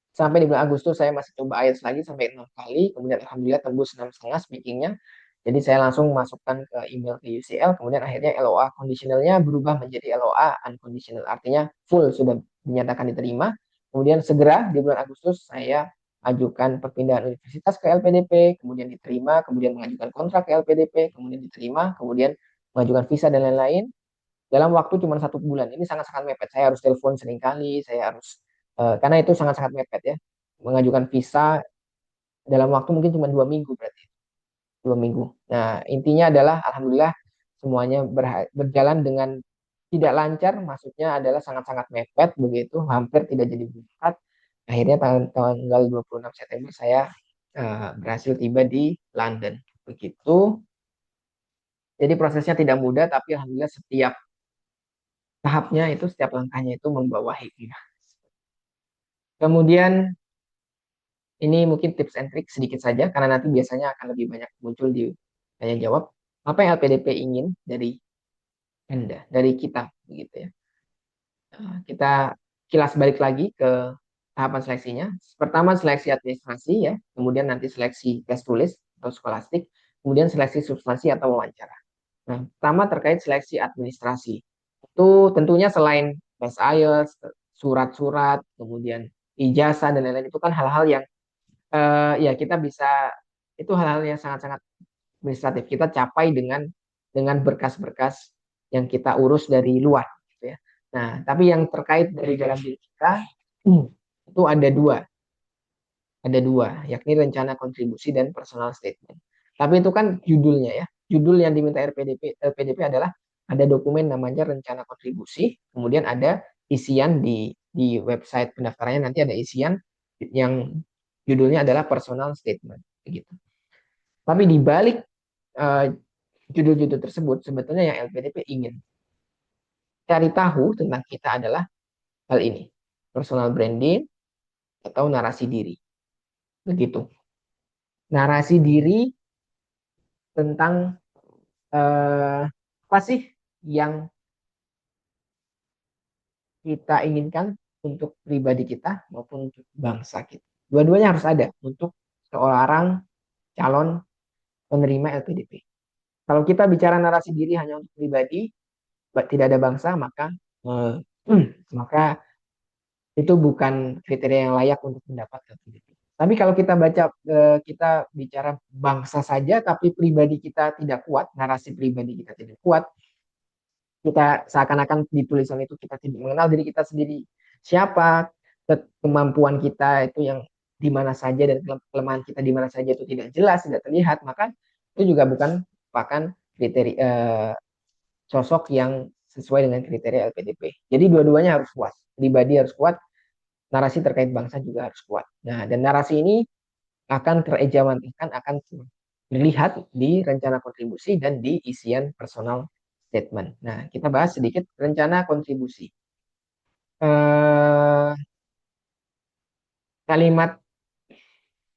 sampai di bulan Agustus saya masih coba IELTS lagi sampai 6 kali, kemudian alhamdulillah tembus 6,5 speakingnya. Jadi saya langsung masukkan ke email ke UCL, kemudian akhirnya LOA conditionalnya berubah menjadi LOA unconditional, artinya full sudah dinyatakan diterima. Kemudian segera di bulan Agustus saya ajukan perpindahan universitas ke LPDP, kemudian diterima, kemudian mengajukan kontrak ke LPDP, kemudian diterima, kemudian mengajukan visa dan lain-lain dalam waktu cuma 1 bulan. Ini sangat-sangat mepet. Saya harus telepon sering kali, saya harus karena itu sangat-sangat mepet ya. Mengajukan visa dalam waktu mungkin cuma 2 minggu berarti 2 minggu. Nah intinya adalah alhamdulillah semuanya berjalan dengan tidak lancar, maksudnya adalah sangat-sangat mepet begitu, hampir tidak jadi berangkat. Akhirnya tanggal 26 September saya berhasil tiba di London begitu. Jadi prosesnya tidak mudah, tapi alhamdulillah setiap tahapnya itu setiap langkahnya itu membawa hikmah. Kemudian ini mungkin tips and trick sedikit saja karena nanti biasanya akan lebih banyak muncul di tanya jawab. Apa yang LPDP ingin dari Anda, dari kita, begitu ya. Kita kilas balik lagi ke tahapan seleksinya. Pertama seleksi administrasi ya, kemudian nanti seleksi tes tulis atau skolastik, kemudian seleksi substansi atau wawancara. Nah, pertama terkait seleksi administrasi. Itu tentunya selain tes IELTS, surat-surat, kemudian ijazah dan lain-lain itu kan hal-hal yang ya kita bisa itu hal-hal yang sangat-sangat administratif kita capai dengan berkas-berkas yang kita urus dari luar gitu ya. Nah, tapi yang terkait dari dalam diri kita itu ada dua, yakni rencana kontribusi dan personal statement. Tapi itu kan judulnya ya. Judul yang diminta LPDP adalah ada dokumen namanya rencana kontribusi, kemudian ada isian di website pendaftarannya nanti ada isian yang judulnya adalah personal statement begitu. Tapi di balik eh, judul-judul tersebut sebetulnya yang LPDP ingin cari tahu tentang kita adalah hal ini, personal branding atau narasi diri. Begitu. Narasi diri tentang apa sih yang kita inginkan untuk pribadi kita maupun untuk bangsa kita. Dua-duanya harus ada untuk seorang calon penerima LPDP. Kalau kita bicara narasi diri hanya untuk pribadi, tidak ada bangsa, eh, maka itu bukan kriteria yang layak untuk mendapat LPDP. Tapi kalau kita baca, kita bicara bangsa saja, tapi pribadi kita tidak kuat, narasi pribadi kita tidak kuat, kita seakan-akan di tulisan itu kita tidak mengenal diri kita sendiri siapa, kemampuan kita itu yang di mana saja dan kelemahan kita di mana saja itu tidak jelas, tidak terlihat, maka itu juga bukan merupakan kriteria sosok yang sesuai dengan kriteria LPDP. Jadi dua-duanya harus kuat, pribadi harus kuat, narasi terkait bangsa juga harus kuat. Nah, dan narasi ini akan terejawantahkan, akan dilihat di rencana kontribusi dan di isian personal statement. Nah, kita bahas sedikit rencana kontribusi. Eh, Kalimat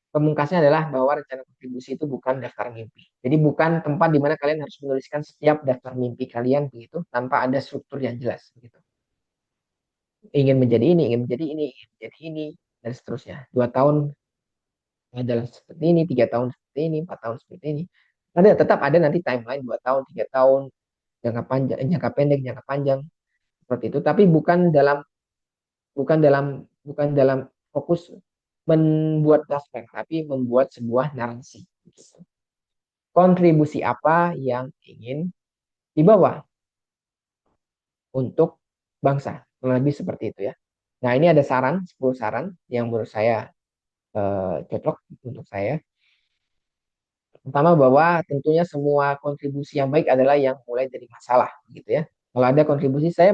pemungkasnya adalah bahwa rencana kontribusi itu bukan daftar mimpi. Jadi bukan tempat di mana kalian harus menuliskan setiap daftar mimpi kalian begitu tanpa ada struktur yang jelas begitu. Ingin menjadi ini, ingin menjadi ini, ingin menjadi ini dan seterusnya. 2 tahun adalah seperti ini, 3 tahun seperti ini, 4 tahun seperti ini. Tetap ada nanti timeline 2 tahun, 3 tahun, jangka panjang, jangka pendek, jangka panjang seperti itu. Tapi bukan dalam bukan dalam fokus membuat daftar, tapi membuat sebuah narasi. Kontribusi apa yang ingin dibawa untuk bangsa, lebih seperti itu ya. Nah ini ada 10 saran yang menurut saya cocok untuk saya. Pertama bahwa tentunya semua kontribusi yang baik adalah yang mulai dari masalah gitu ya. Kalau ada kontribusi saya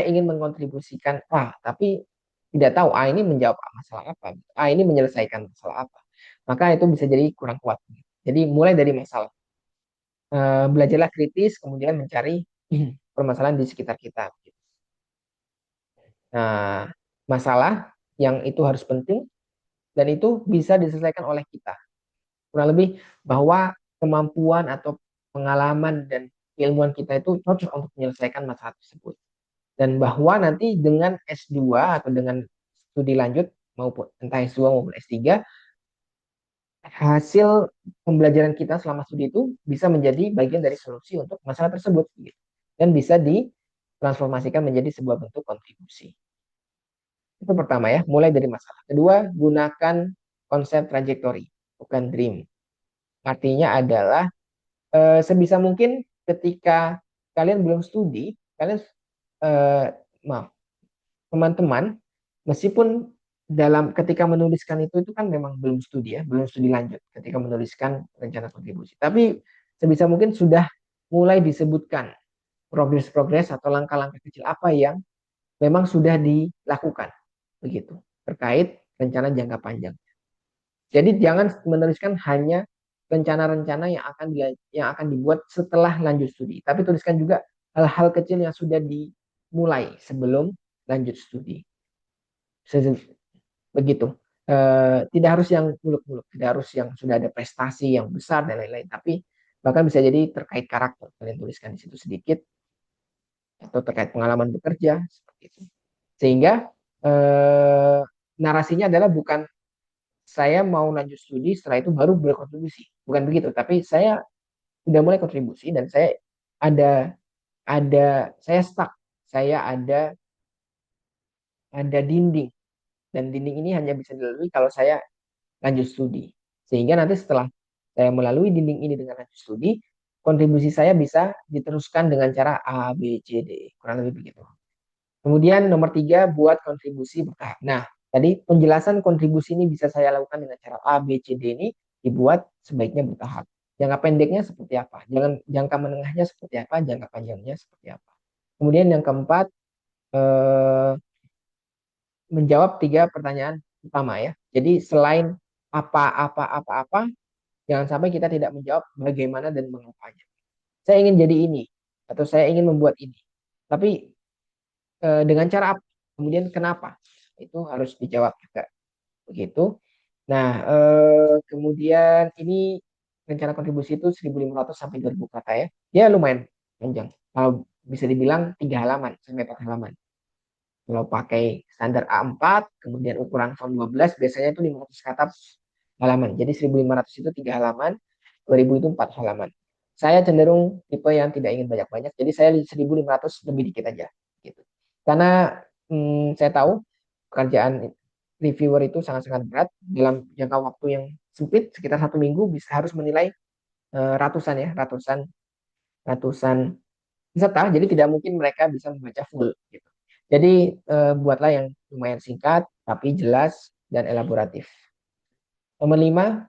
ingin mengontribusikan tapi tidak tahu ini menjawab masalah apa, ini menyelesaikan masalah apa. Maka itu bisa jadi kurang kuat. Jadi mulai dari masalah. Belajarlah kritis kemudian mencari permasalahan di sekitar kita. Nah, masalah yang itu harus penting dan itu bisa diselesaikan oleh kita. Kurang lebih bahwa kemampuan atau pengalaman dan keilmuan kita itu cocok untuk menyelesaikan masalah tersebut. Dan bahwa nanti dengan S2 atau dengan studi lanjut maupun entah S2 maupun S3, hasil pembelajaran kita selama studi itu bisa menjadi bagian dari solusi untuk masalah tersebut gitu. Dan bisa ditransformasikan menjadi sebuah bentuk kontribusi. Itu pertama ya, mulai dari masalah. Kedua, gunakan konsep trajektori, bukan dream. Artinya adalah sebisa mungkin ketika kalian belum studi, kalian eh, maaf, teman-teman, meskipun dalam ketika menuliskan itu kan memang belum studi ya, belum studi lanjut ketika menuliskan rencana kontribusi. Tapi sebisa mungkin sudah mulai disebutkan progres-progres atau langkah-langkah kecil apa yang memang sudah dilakukan begitu terkait rencana jangka panjang. Jadi jangan menuliskan hanya rencana-rencana yang akan dibuat setelah lanjut studi, tapi tuliskan juga hal-hal kecil yang sudah dimulai sebelum lanjut studi. begitu. Tidak harus yang muluk-muluk, tidak harus yang sudah ada prestasi yang besar dan lain-lain, tapi bahkan bisa jadi terkait karakter. Kalian tuliskan di situ sedikit atau terkait pengalaman bekerja seperti itu. Sehingga eh, narasinya adalah bukan saya mau lanjut studi setelah itu baru berkontribusi, bukan begitu. Tapi saya sudah mulai kontribusi dan saya ada saya stuck, saya ada dinding dan dinding ini hanya bisa dilalui kalau saya lanjut studi. Sehingga nanti setelah saya melalui dinding ini dengan lanjut studi, kontribusi saya bisa diteruskan dengan cara A, B, C, D. Kurang lebih begitu. Kemudian nomor tiga, buat kontribusi bertahap. Nah, tadi penjelasan kontribusi ini bisa saya lakukan dengan cara A, B, C, D ini dibuat sebaiknya bertahap. Jangka pendeknya seperti apa? Jangka menengahnya seperti apa? Jangka panjangnya seperti apa? Kemudian yang keempat, eh, menjawab tiga pertanyaan utama ya. Jadi selain apa, jangan sampai kita tidak menjawab bagaimana dan mengapanya. Saya ingin jadi ini, atau saya ingin membuat ini. Tapi dengan cara apa? Kemudian kenapa? Itu harus dijawab juga. Begitu. Nah, kemudian ini rencana kontribusi itu 1.500 sampai 2.000 kata ya. Ya lumayan panjang. Kalau bisa dibilang 3 halaman sampai 4 halaman. Kalau pakai standar A4, kemudian ukuran font 12, biasanya itu 500 kata halaman. Jadi 1.500 itu 3 halaman, 2.000 itu 4 halaman. Saya cenderung tipe yang tidak ingin banyak-banyak, jadi saya 1.500 lebih dikit aja. Gitu. Karena saya tahu pekerjaan reviewer itu sangat-sangat berat dalam jangka waktu yang sempit, sekitar 1 minggu bisa harus menilai ratusan ya, ratusan ratusan peserta, jadi tidak mungkin mereka bisa membaca full gitu. Jadi buatlah yang lumayan singkat tapi jelas dan elaboratif. Nomor 5,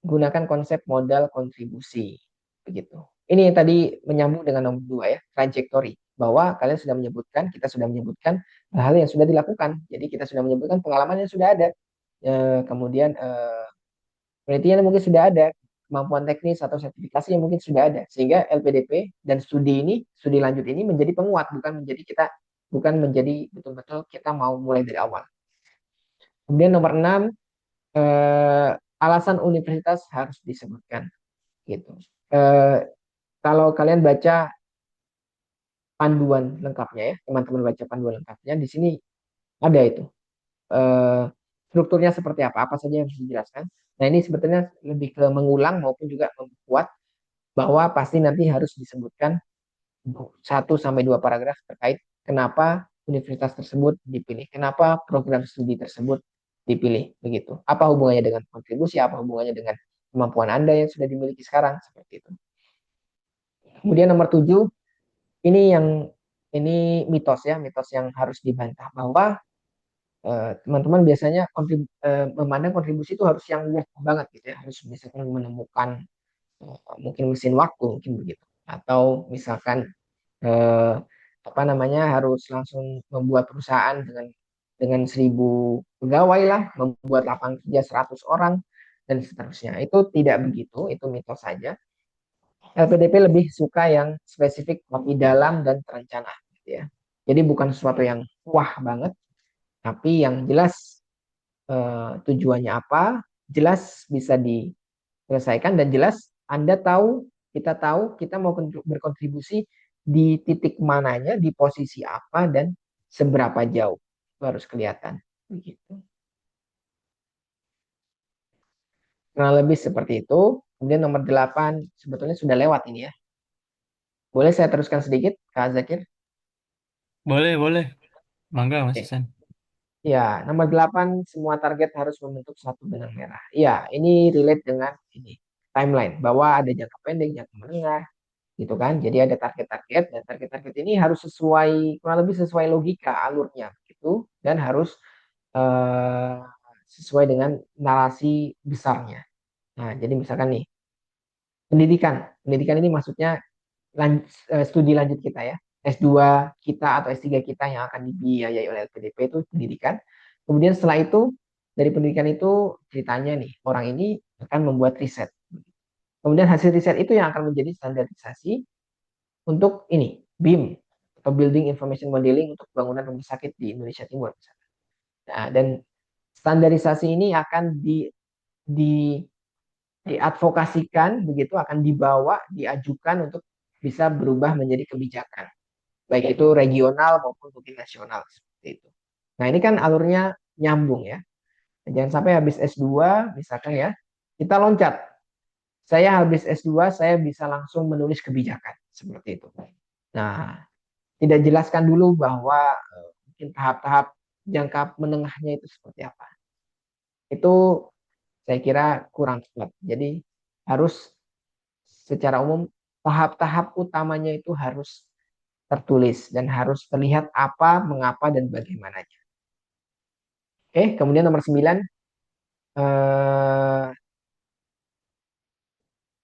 gunakan konsep modal kontribusi. Begitu. Ini yang tadi menyambung dengan nomor 2 ya, trajektori. Bahwa kalian sudah menyebutkan, kita sudah menyebutkan hal-hal yang sudah dilakukan. Jadi kita sudah menyebutkan pengalaman yang sudah ada. Kemudian penelitian yang mungkin sudah ada, kemampuan teknis atau sertifikasi yang mungkin sudah ada, sehingga LPDP dan studi lanjut ini menjadi penguat, bukan menjadi betul-betul kita mau mulai dari awal. Kemudian nomor 6, alasan universitas harus disebutkan gitu. Eh, Kalau kalian baca panduan lengkapnya ya, teman-teman baca panduan lengkapnya di sini ada itu. Eh, Strukturnya seperti apa saja yang harus dijelaskan. Nah ini sebetulnya lebih ke mengulang maupun juga memperkuat bahwa pasti nanti harus disebutkan 1 sampai 2 paragraf terkait kenapa universitas tersebut dipilih, kenapa program studi tersebut dipilih, begitu. Apa hubungannya dengan kontribusi, apa hubungannya dengan kemampuan Anda yang sudah dimiliki sekarang, seperti itu. Kemudian nomor 7, ini mitos ya, mitos yang harus dibantah bahwa teman-teman biasanya memandang kontribusi itu harus yang wah banget gitu ya, harus misalkan menemukan mungkin mesin waktu mungkin begitu, atau misalkan eh, apa namanya harus langsung membuat perusahaan dengan 1.000 pegawai lah, membuat lapangan kerja 100 orang dan seterusnya. Itu tidak begitu, itu mitos saja. LPDP lebih suka yang spesifik tapi dalam dan terencana gitu ya. Jadi bukan sesuatu yang wah banget, tapi yang jelas tujuannya apa, jelas bisa diselesaikan dan jelas Anda tahu, kita tahu kita mau berkontribusi di titik mananya, di posisi apa dan seberapa jauh. Itu harus kelihatan. Begitu. Kurang lebih seperti itu. Kemudian nomor 8 sebetulnya sudah lewat ini ya. Boleh saya teruskan sedikit, Kak Zakir? Boleh, boleh. Mangga, Mas Oke. Isan. Ya, nomor 8, semua target harus membentuk satu benang merah. Ya, ini relate dengan ini timeline bahwa ada jangka pendek, jangka menengah, gitu kan. Jadi ada target-target dan target-target ini harus sesuai, kurang lebih sesuai logika alurnya gitu, dan harus eh, sesuai dengan narasi besarnya. Nah, jadi misalkan nih pendidikan ini maksudnya studi lanjut kita ya, S2 kita atau S3 kita yang akan dibiayai oleh LPDP itu pendidikan. Kemudian setelah itu dari pendidikan itu ceritanya nih orang ini akan membuat riset. Kemudian hasil riset itu yang akan menjadi standarisasi untuk ini BIM atau Building Information Modeling untuk bangunan rumah sakit di Indonesia Timur. Nah, dan Standarisasi ini akan di diadvokasikan begitu, akan dibawa, diajukan untuk bisa berubah menjadi kebijakan, baik itu regional maupun mungkin nasional seperti itu. Nah, ini kan alurnya nyambung ya. Jangan sampai habis S2 misalkan ya, kita loncat. Saya habis S2, saya bisa langsung menulis kebijakan seperti itu. Nah, tidak jelaskan dulu bahwa mungkin tahap-tahap jangka menengahnya itu seperti apa. Itu saya kira kurang tepat. Jadi harus secara umum tahap-tahap utamanya itu harus tertulis dan harus terlihat apa, mengapa, dan bagaimananya. Oke, kemudian nomor 9,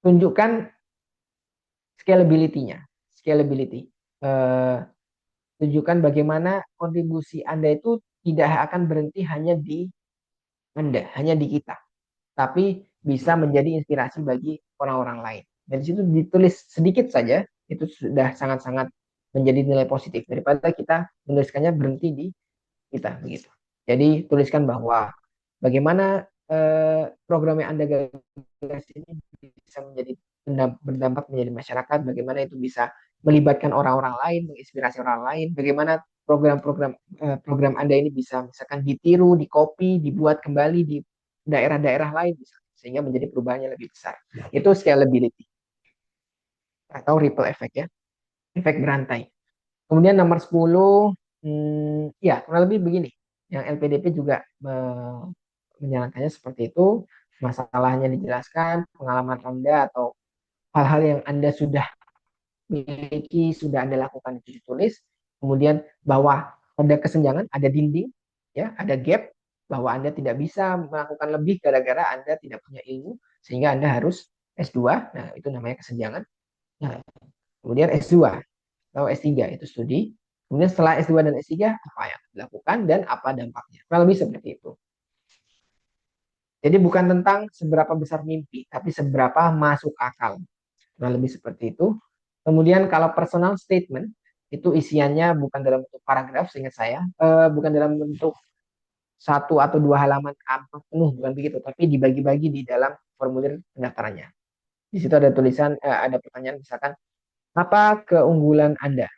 tunjukkan scalability-nya. Scalability. Eh, tunjukkan bagaimana kontribusi Anda itu tidak akan berhenti hanya di Anda, hanya di kita, tapi bisa menjadi inspirasi bagi orang-orang lain. Dari situ ditulis sedikit saja, itu sudah sangat-sangat menjadi nilai positif daripada kita menuliskannya berhenti di kita begitu. Jadi tuliskan bahwa bagaimana program yang Anda gagas ini bisa menjadi berdampak menjadi masyarakat, bagaimana itu bisa melibatkan orang-orang lain, menginspirasi orang lain, bagaimana program-program program Anda ini bisa misalkan ditiru, dikopi, dibuat kembali di daerah-daerah lain sehingga menjadi perubahannya lebih besar. Itu scalability atau ripple effect ya, efek berantai. Kemudian nomor 10, ya kurang lebih begini. Yang LPDP juga menjalankannya seperti itu. Masalahnya dijelaskan, pengalaman Anda atau hal-hal yang Anda sudah miliki, sudah Anda lakukan itu ditulis. Kemudian bahwa ada kesenjangan, ada dinding, ya, ada gap, bahwa Anda tidak bisa melakukan lebih gara-gara Anda tidak punya ilmu, sehingga Anda harus S2. Nah, itu namanya kesenjangan. Nah, kemudian S2 atau S3 itu studi. Kemudian setelah S2 dan S3 apa yang dilakukan dan apa dampaknya. Kurang lebih seperti itu. Jadi bukan tentang seberapa besar mimpi, tapi seberapa masuk akal. Kurang lebih seperti itu. Kemudian kalau personal statement itu isiannya bukan dalam bentuk paragraf, seingat saya, bukan dalam bentuk satu atau dua halaman amplop penuh, bukan begitu, tapi dibagi-bagi di dalam formulir pendaftarannya. Di situ ada tulisan, ada pertanyaan misalkan, apa keunggulan Anda?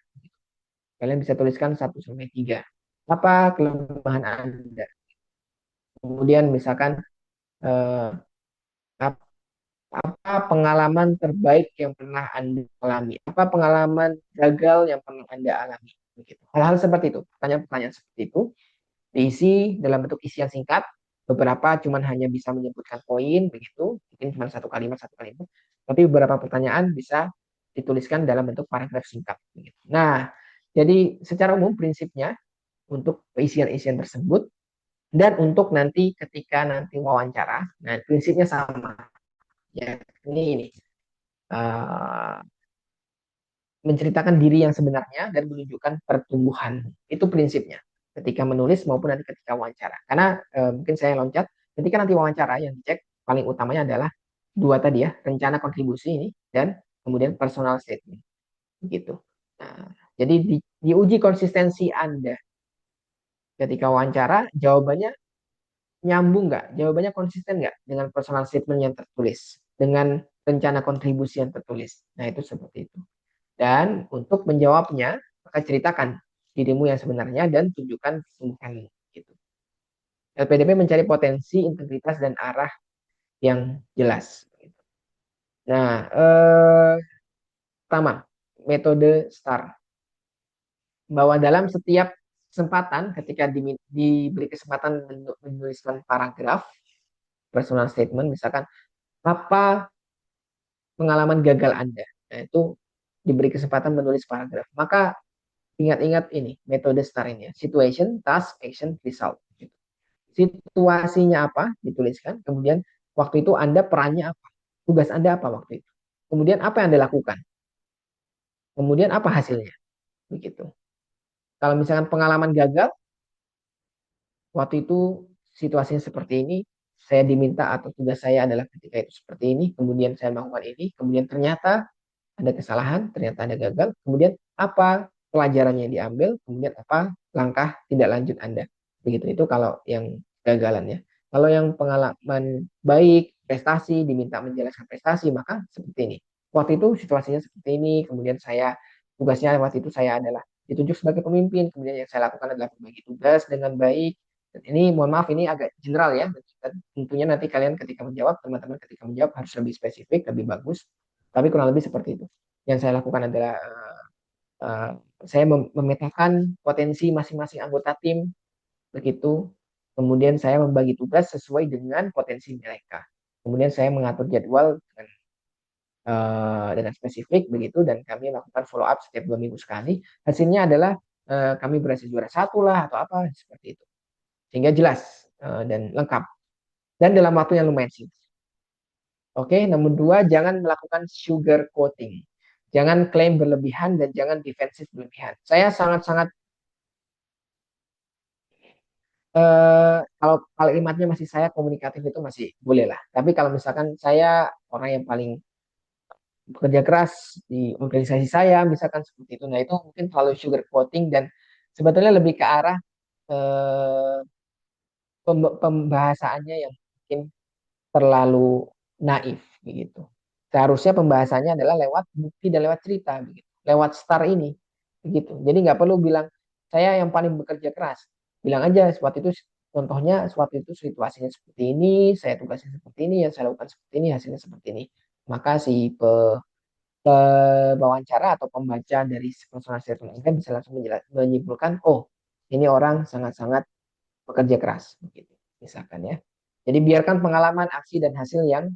Kalian bisa tuliskan 1 sampai 3. Apa kelemahan Anda? Kemudian misalkan eh, apa pengalaman terbaik yang pernah Anda alami? Apa pengalaman gagal yang pernah Anda alami? Begitu. Hal-hal seperti itu, pertanyaan-pertanyaan seperti itu diisi dalam bentuk isian singkat. Beberapa cuman hanya bisa menyebutkan poin begitu, mungkin cuma satu kalimat. Tapi beberapa pertanyaan bisa dituliskan dalam bentuk paragraf singkat. Begitu. Nah, jadi secara umum prinsipnya untuk isian-isian tersebut dan untuk nanti ketika nanti wawancara, nah prinsipnya sama ya. Ini uh, menceritakan diri yang sebenarnya dan menunjukkan pertumbuhan. Itu prinsipnya ketika menulis maupun nanti ketika wawancara. Karena mungkin saya loncat, ketika nanti wawancara yang dicek paling utamanya adalah dua tadi ya, rencana kontribusi ini dan kemudian personal statement. Begitu. Nah, jadi diuji konsistensi Anda ketika wawancara, jawabannya nyambung nggak? Jawabannya konsisten nggak dengan personal statement yang tertulis, dengan rencana kontribusi yang tertulis. Nah, itu seperti itu. Dan untuk menjawabnya, maka ceritakan dirimu yang sebenarnya dan tunjukkan kesungguhanmu. Gitu. LPDP mencari potensi, integritas, dan arah yang jelas. Nah, pertama, metode STAR. Bahwa dalam setiap kesempatan, ketika diberi kesempatan menuliskan paragraf, personal statement, misalkan, apa pengalaman gagal Anda? Nah, itu diberi kesempatan menulis paragraf. Maka ingat-ingat ini, metode STAR ini ya. Situation, task, action, result. Situasinya apa? Dituliskan. Kemudian waktu itu Anda perannya apa? Tugas Anda apa waktu itu? Kemudian apa yang Anda lakukan? Kemudian apa hasilnya? Begitu. Kalau misalkan pengalaman gagal, waktu itu situasinya seperti ini, saya diminta atau tugas saya adalah ketika itu seperti ini, kemudian saya melakukan ini, kemudian ternyata ada kesalahan, ternyata ada gagal, kemudian apa pelajarannya yang diambil, kemudian apa langkah tidak lanjut Anda. Begitu itu kalau yang kegagalannya. Kalau yang pengalaman baik, prestasi, diminta menjelaskan prestasi, maka seperti ini. Waktu itu situasinya seperti ini, kemudian saya tugasnya waktu itu saya adalah ditunjuk sebagai pemimpin, kemudian yang saya lakukan adalah berbagi tugas dengan baik. Dan ini mohon maaf ini agak general ya. Dan tentunya nanti kalian ketika menjawab, teman-teman ketika menjawab harus lebih spesifik, lebih bagus. Tapi kurang lebih seperti itu. Yang saya lakukan adalah uh, saya memetakan potensi masing-masing anggota tim begitu. Kemudian saya membagi tugas sesuai dengan potensi mereka. Kemudian saya mengatur jadwal dengan spesifik begitu dan kami lakukan follow up setiap 2 minggu sekali. Hasilnya adalah kami berhasil juara satu lah atau apa seperti itu. Sehingga jelas dan lengkap dan dalam waktu yang lumayan singkat. Oke, nomor dua, jangan melakukan sugar coating. Jangan klaim berlebihan dan jangan defensif berlebihan. Saya sangat-sangat kalau kalimatnya masih saya komunikatif itu masih boleh lah. Tapi kalau misalkan saya orang yang paling bekerja keras di organisasi saya, misalkan seperti itu, nah itu mungkin terlalu sugar coating dan sebetulnya lebih ke arah eh, pembahasaannya yang mungkin terlalu naif begitu. Seharusnya pembahasannya adalah lewat bukti dan lewat cerita begitu. Lewat star ini begitu. Jadi nggak perlu bilang saya yang paling bekerja keras. Bilang aja suatu itu contohnya suatu itu situasinya seperti ini, saya tugasnya seperti ini, yang saya lakukan seperti ini, hasilnya seperti ini. Maka si pewawancara atau pembaca dari personal statement Anda bisa langsung menyimpulkan, oh ini orang sangat-sangat bekerja keras, begitu, misalkan ya. Jadi biarkan pengalaman, aksi dan hasil yang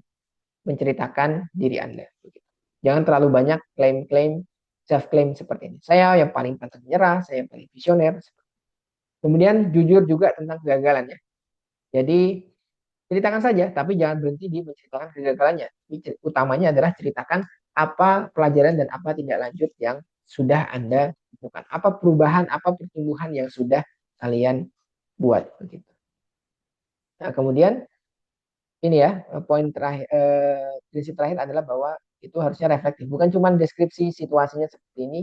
menceritakan diri Anda. Begitu. Jangan terlalu banyak klaim-klaim, self-claim seperti ini. Saya yang paling pantang menyerah, saya yang paling visioner. Kemudian jujur juga tentang kegagalannya. Jadi ceritakan saja, tapi jangan berhenti di menceritakan kegagalannya. Utamanya adalah ceritakan apa pelajaran dan apa tindak lanjut yang sudah Anda lakukan. Apa perubahan, apa pertumbuhan yang sudah kalian buat. Begitu. Nah, kemudian ini ya, poin terakhir, prinsip terakhir adalah bahwa itu harusnya reflektif. Bukan cuma deskripsi situasinya seperti ini,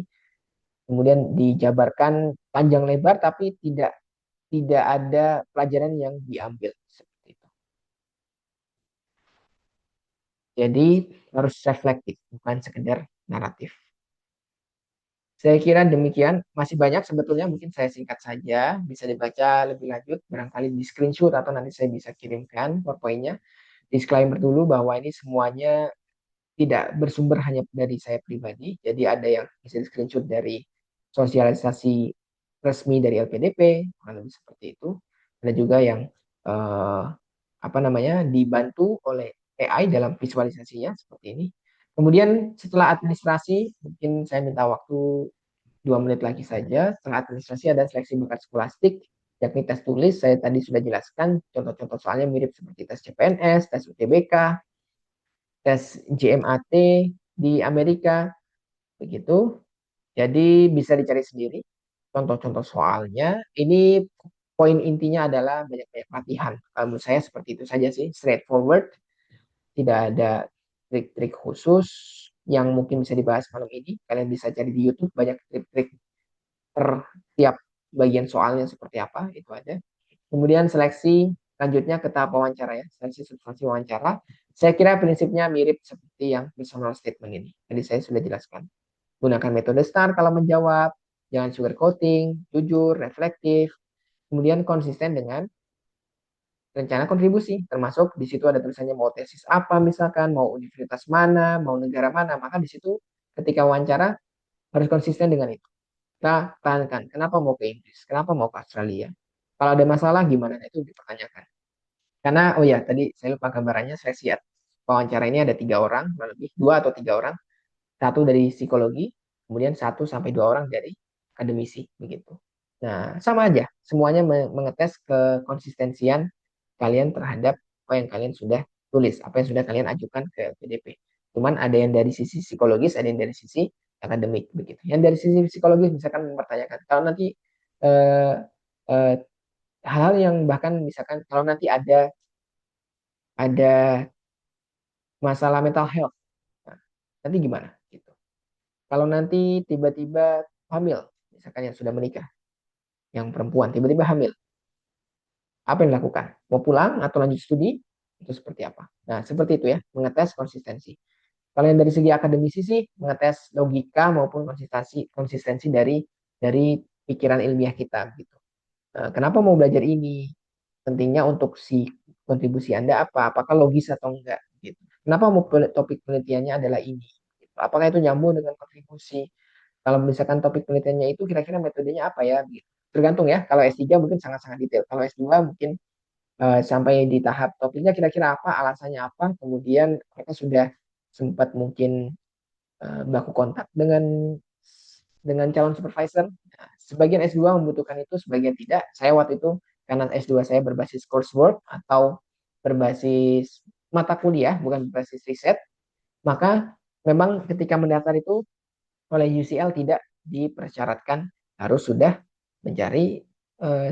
kemudian dijabarkan panjang lebar, tapi tidak ada pelajaran yang diambil. Seperti itu. Jadi harus reflektif, bukan sekedar naratif. Saya kira demikian. Masih banyak sebetulnya, mungkin saya singkat saja. Bisa dibaca lebih lanjut, barangkali di screenshot atau nanti saya bisa kirimkan PowerPoint-nya. Disclaimer dulu bahwa ini semuanya tidak bersumber hanya dari saya pribadi. Jadi ada yang bisa di screenshot dari sosialisasi resmi dari LPDP, kurang lebih seperti itu. Ada juga yang eh, apa namanya dibantu oleh AI dalam visualisasinya seperti ini. Kemudian setelah administrasi, mungkin saya minta waktu 2 menit lagi saja. Setelah administrasi ada seleksi bakat skolastik, yakni tes tulis. Saya tadi sudah jelaskan contoh-contoh soalnya mirip seperti tes CPNS, tes UTBK, tes JMAT di Amerika, begitu. Jadi bisa dicari sendiri contoh-contoh soalnya. Ini poin intinya adalah banyak-banyak latihan. Kalau menurut saya seperti itu saja sih, straightforward, tidak ada trik-trik khusus yang mungkin bisa dibahas malam ini. Kalian bisa cari di YouTube banyak trik-trik per tiap bagian soalnya seperti apa, itu aja. Kemudian seleksi lanjutnya ke tahap wawancara ya, seleksi substansi wawancara. Saya kira prinsipnya mirip seperti yang personal statement ini. Tadi saya sudah jelaskan. Gunakan metode STAR kalau menjawab, jangan sugar coating, jujur, reflektif, kemudian konsisten dengan rencana kontribusi, termasuk di situ ada tulisannya mau tesis apa misalkan, mau universitas mana, mau negara mana, maka di situ ketika wawancara harus konsisten dengan itu. Kita tanyakan, kenapa mau ke Inggris, kenapa mau ke Australia, kalau ada masalah gimana, itu dipertanyakan. Karena, oh ya, tadi saya lupa gambarannya, saya lihat wawancara ini ada 3 orang, lebih 2 atau 3 orang, satu dari psikologi, kemudian 1 sampai 2 orang dari akademisi, begitu. Nah, sama aja, semuanya mengetes kekonsistensian kalian terhadap apa yang kalian sudah tulis, apa yang sudah kalian ajukan ke PDP. Cuman ada yang dari sisi psikologis, ada yang dari sisi akademik, begitu. Yang dari sisi psikologis misalkan mempertanyakan, kalau nanti eh, eh, hal-hal yang bahkan misalkan kalau nanti ada masalah mental health, nah, nanti gimana? Gitu. Kalau nanti tiba-tiba hamil, misalkan yang sudah menikah, yang perempuan tiba-tiba hamil, Apa yang dilakukan? Mau pulang atau lanjut studi? Itu seperti apa? Nah, seperti itu ya, mengetes konsistensi. Kalau yang dari segi akademisi sih, mengetes logika maupun konsistensi konsistensi dari pikiran ilmiah kita gitu. Kenapa mau belajar ini? Pentingnya untuk si kontribusi Anda apa? Apakah logis atau enggak? Gitu. Kenapa mau topik penelitiannya adalah ini? Gitu. Apakah itu nyambung dengan kontribusi? Kalau misalkan topik penelitiannya itu kira-kira metodenya apa ya? Gitu. Tergantung ya. Kalau S3 mungkin sangat-sangat detail. Kalau S2 mungkin sampai di tahap topiknya kira-kira apa, alasannya apa, kemudian mereka sudah sempat mungkin baku kontak dengan calon supervisor. Nah, sebagian S2 membutuhkan itu, sebagian tidak. Saya waktu itu karena S2 saya berbasis coursework atau berbasis mata kuliah, bukan berbasis riset, maka memang ketika mendaftar itu oleh UCL tidak dipersyaratkan harus sudah mencari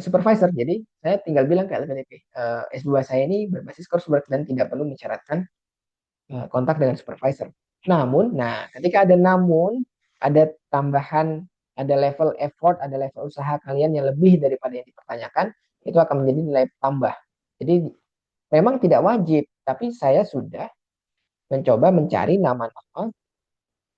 supervisor. Jadi saya tinggal bilang ke LPDP, S2 saya ini berbasis coursework dan tidak perlu mensyaratkan kontak dengan supervisor. Namun, nah ketika ada namun, ada tambahan, ada level effort, ada level usaha kalian yang lebih daripada yang dipertanyakan, itu akan menjadi nilai tambah. Jadi memang tidak wajib, tapi saya sudah mencoba mencari nama-nama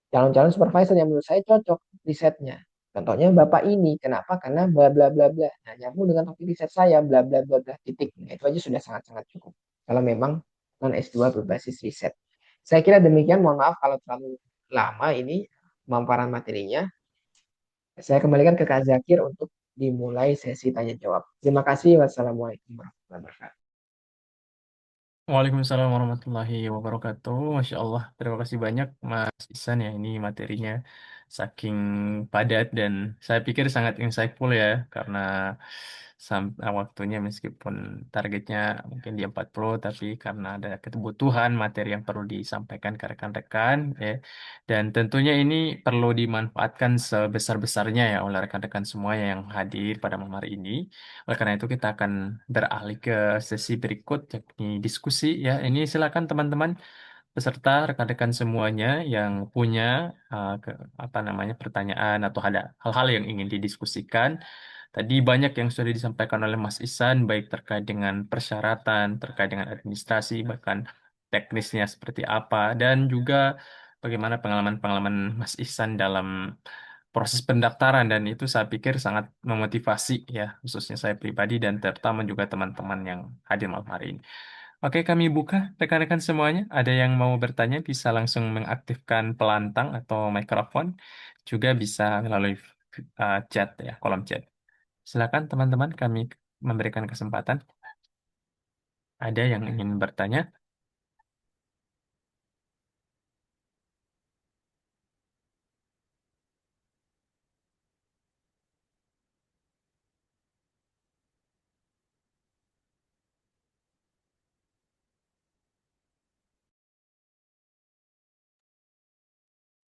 calon-calon supervisor yang menurut saya cocok risetnya. Contohnya Bapak ini, kenapa? Karena bla bla bla bla. Nah, nyambung dengan topik riset saya, bla bla bla bla, titik. Nah, itu aja sudah sangat-sangat cukup. Kalau memang non S2 berbasis riset. Saya kira demikian, mohon maaf kalau terlalu lama ini pemaparan materinya. Saya kembalikan ke Kak Zakir untuk dimulai sesi tanya jawab. Terima kasih. Wassalamualaikum warahmatullahi wabarakatuh. Waalaikumsalam warahmatullahi wabarakatuh. Masya Allah, terima kasih banyak Mas Isan ya. Ini materinya saking padat dan saya pikir sangat insightful ya. Karena waktunya meskipun targetnya mungkin di 40, tapi karena ada kebutuhan materi yang perlu disampaikan ke rekan-rekan ya. Dan tentunya ini perlu dimanfaatkan sebesar-besarnya ya oleh rekan-rekan semua yang hadir pada malam hari ini. Oleh karena itu kita akan beralih ke sesi berikut yakni diskusi ya. Ini silakan teman-teman peserta rekan-rekan semuanya yang punya apa namanya pertanyaan atau ada hal-hal yang ingin didiskusikan. Tadi banyak yang sudah disampaikan oleh Mas Ihsan baik terkait dengan persyaratan, terkait dengan administrasi, bahkan teknisnya seperti apa dan juga bagaimana pengalaman-pengalaman Mas Ihsan dalam proses pendaftaran dan itu saya pikir sangat memotivasi ya khususnya saya pribadi dan terutama juga teman-teman yang hadir malam hari ini. Oke, kami buka rekan-rekan semuanya. Ada yang mau bertanya bisa langsung mengaktifkan pelantang atau mikrofon. Juga bisa melalui chat ya, kolom chat. Silakan teman-teman, kami memberikan kesempatan. Ada yang ingin bertanya?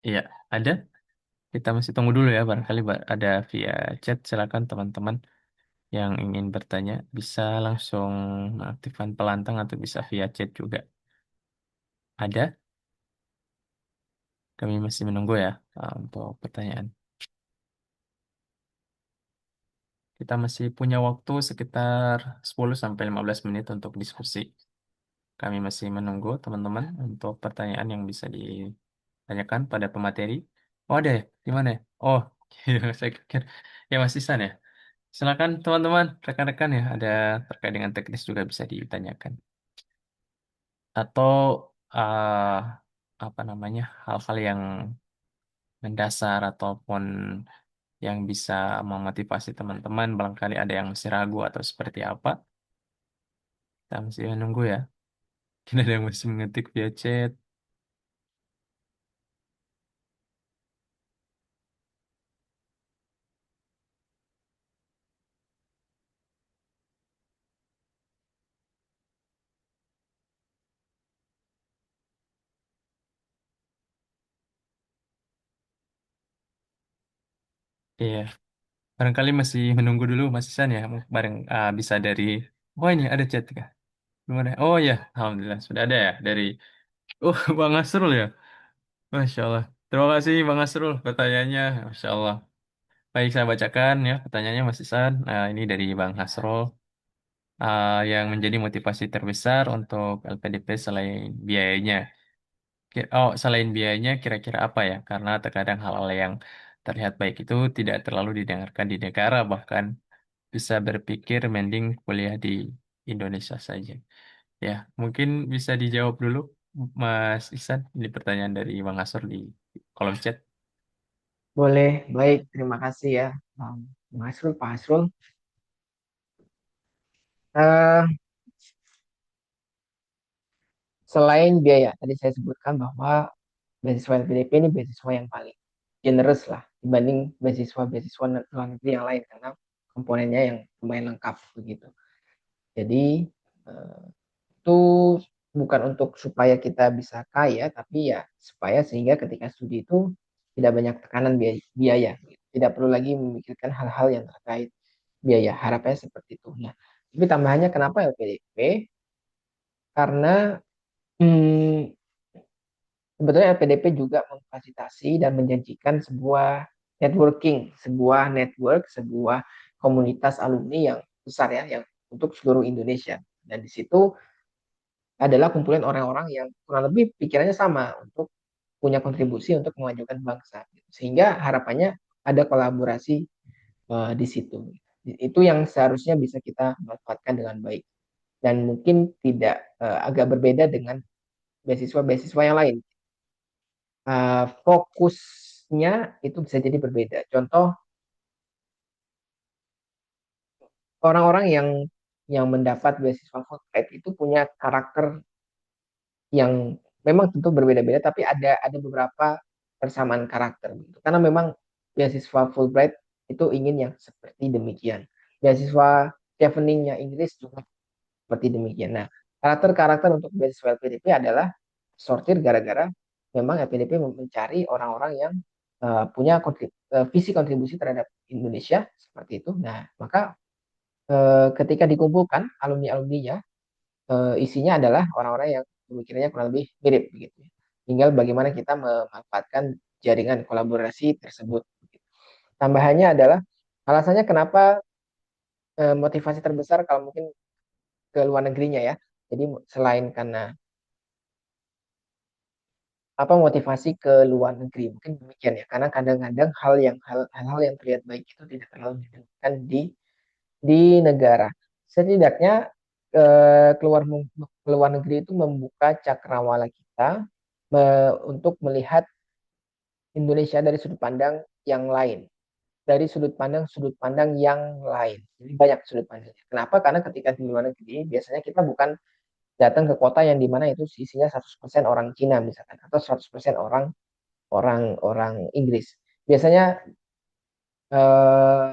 Iya, ada. Kita masih tunggu dulu ya, barangkali ada via chat. Silakan teman-teman yang ingin bertanya bisa langsung mengaktifkan pelantang atau bisa via chat juga. Ada? Kami masih menunggu ya untuk pertanyaan. Kita masih punya waktu sekitar 10 sampai 15 menit untuk diskusi. Kami masih menunggu teman-teman untuk pertanyaan yang bisa ditanyakan pada pemateri. Oh, ada ya? Di mana ya? Oh, saya pikir ya Mas Isan ya. Silakan teman-teman, rekan-rekan ya, ada terkait dengan teknis juga bisa ditanyakan. Atau eh, apa namanya hal-hal yang mendasar ataupun yang bisa memotivasi teman-teman, barangkali ada yang masih ragu atau seperti apa. Kita masih menunggu ya. Mungkin ada yang masih mengetik via chat. Iya, barangkali masih menunggu dulu Mas Isan ya. Bareng bisa dari. Oh ini ada chat kah? Gimana? Oh ya, alhamdulillah sudah ada ya dari. Oh Bang Asrul ya. Masya Allah. Terima kasih Bang Asrul pertanyaannya. Masya Allah. Baik saya bacakan ya pertanyaannya Mas Isan. Nah ini dari Bang Asrul. yang menjadi motivasi terbesar untuk LPDP selain biayanya. Oh, selain biayanya kira-kira apa ya? Karena terkadang hal-hal yang terlihat baik itu tidak terlalu didengarkan di negara, bahkan bisa berpikir mending kuliah di Indonesia saja. Ya, mungkin bisa dijawab dulu, Mas Ihsan. Ini pertanyaan dari Bang Asur di kolom chat. Boleh, baik, terima kasih ya, Bang Asrul, Pak Asrul. Eh, Selain biaya, tadi saya sebutkan bahwa beasiswa LPDP ini beasiswa yang paling generous lah dibanding beasiswa-beasiswa luar negeri yang lain karena komponennya yang lumayan lengkap begitu. Jadi eh, itu bukan untuk supaya kita bisa kaya, tapi ya supaya sehingga ketika studi itu tidak banyak tekanan biaya, gitu. Tidak perlu lagi memikirkan hal-hal yang terkait biaya. Harapannya seperti itu. Nah, tapi tambahannya kenapa LPDP? Karena sebetulnya LPDP juga memfasilitasi dan menjanjikan sebuah networking, sebuah network, sebuah komunitas alumni yang besar ya, yang untuk seluruh Indonesia. Dan di situ adalah kumpulan orang-orang yang kurang lebih pikirannya sama untuk punya kontribusi untuk memajukan bangsa. Sehingga harapannya ada kolaborasi di situ. Itu yang seharusnya bisa kita manfaatkan dengan baik. Dan mungkin tidak agak berbeda dengan beasiswa-beasiswa yang lain. Fokusnya itu bisa jadi berbeda. Contoh orang-orang yang mendapat beasiswa Fulbright itu punya karakter yang memang tentu berbeda-beda, tapi ada beberapa persamaan karakter gitu. Karena memang beasiswa Fulbright itu ingin yang seperti demikian. Beasiswa cheveningnya Inggris juga seperti demikian. Nah, karakter-karakter untuk beasiswa LPDP adalah sortir gara-gara memang LPDP mencari orang-orang yang punya visi kontribusi terhadap Indonesia seperti itu. Nah, maka ketika dikumpulkan alumni-alumninya, isinya adalah orang-orang yang pemikirannya kurang lebih mirip begitu. Tinggal bagaimana kita memanfaatkan jaringan kolaborasi tersebut. Tambahannya adalah alasannya kenapa motivasi terbesar kalau mungkin ke luar negerinya ya. Jadi selain karena apa motivasi ke luar negeri mungkin demikian ya karena kadang-kadang hal-hal yang terlihat baik itu tidak terlalu didengarkan di negara setidaknya keluar negeri itu membuka cakrawala kita untuk melihat Indonesia dari sudut pandang yang lain dari sudut pandang yang lain jadi banyak sudut pandangnya kenapa karena ketika di luar negeri biasanya kita bukan datang ke kota yang dimana itu isinya 100% orang Cina misalkan atau 100% orang orang orang Inggris. Biasanya eh,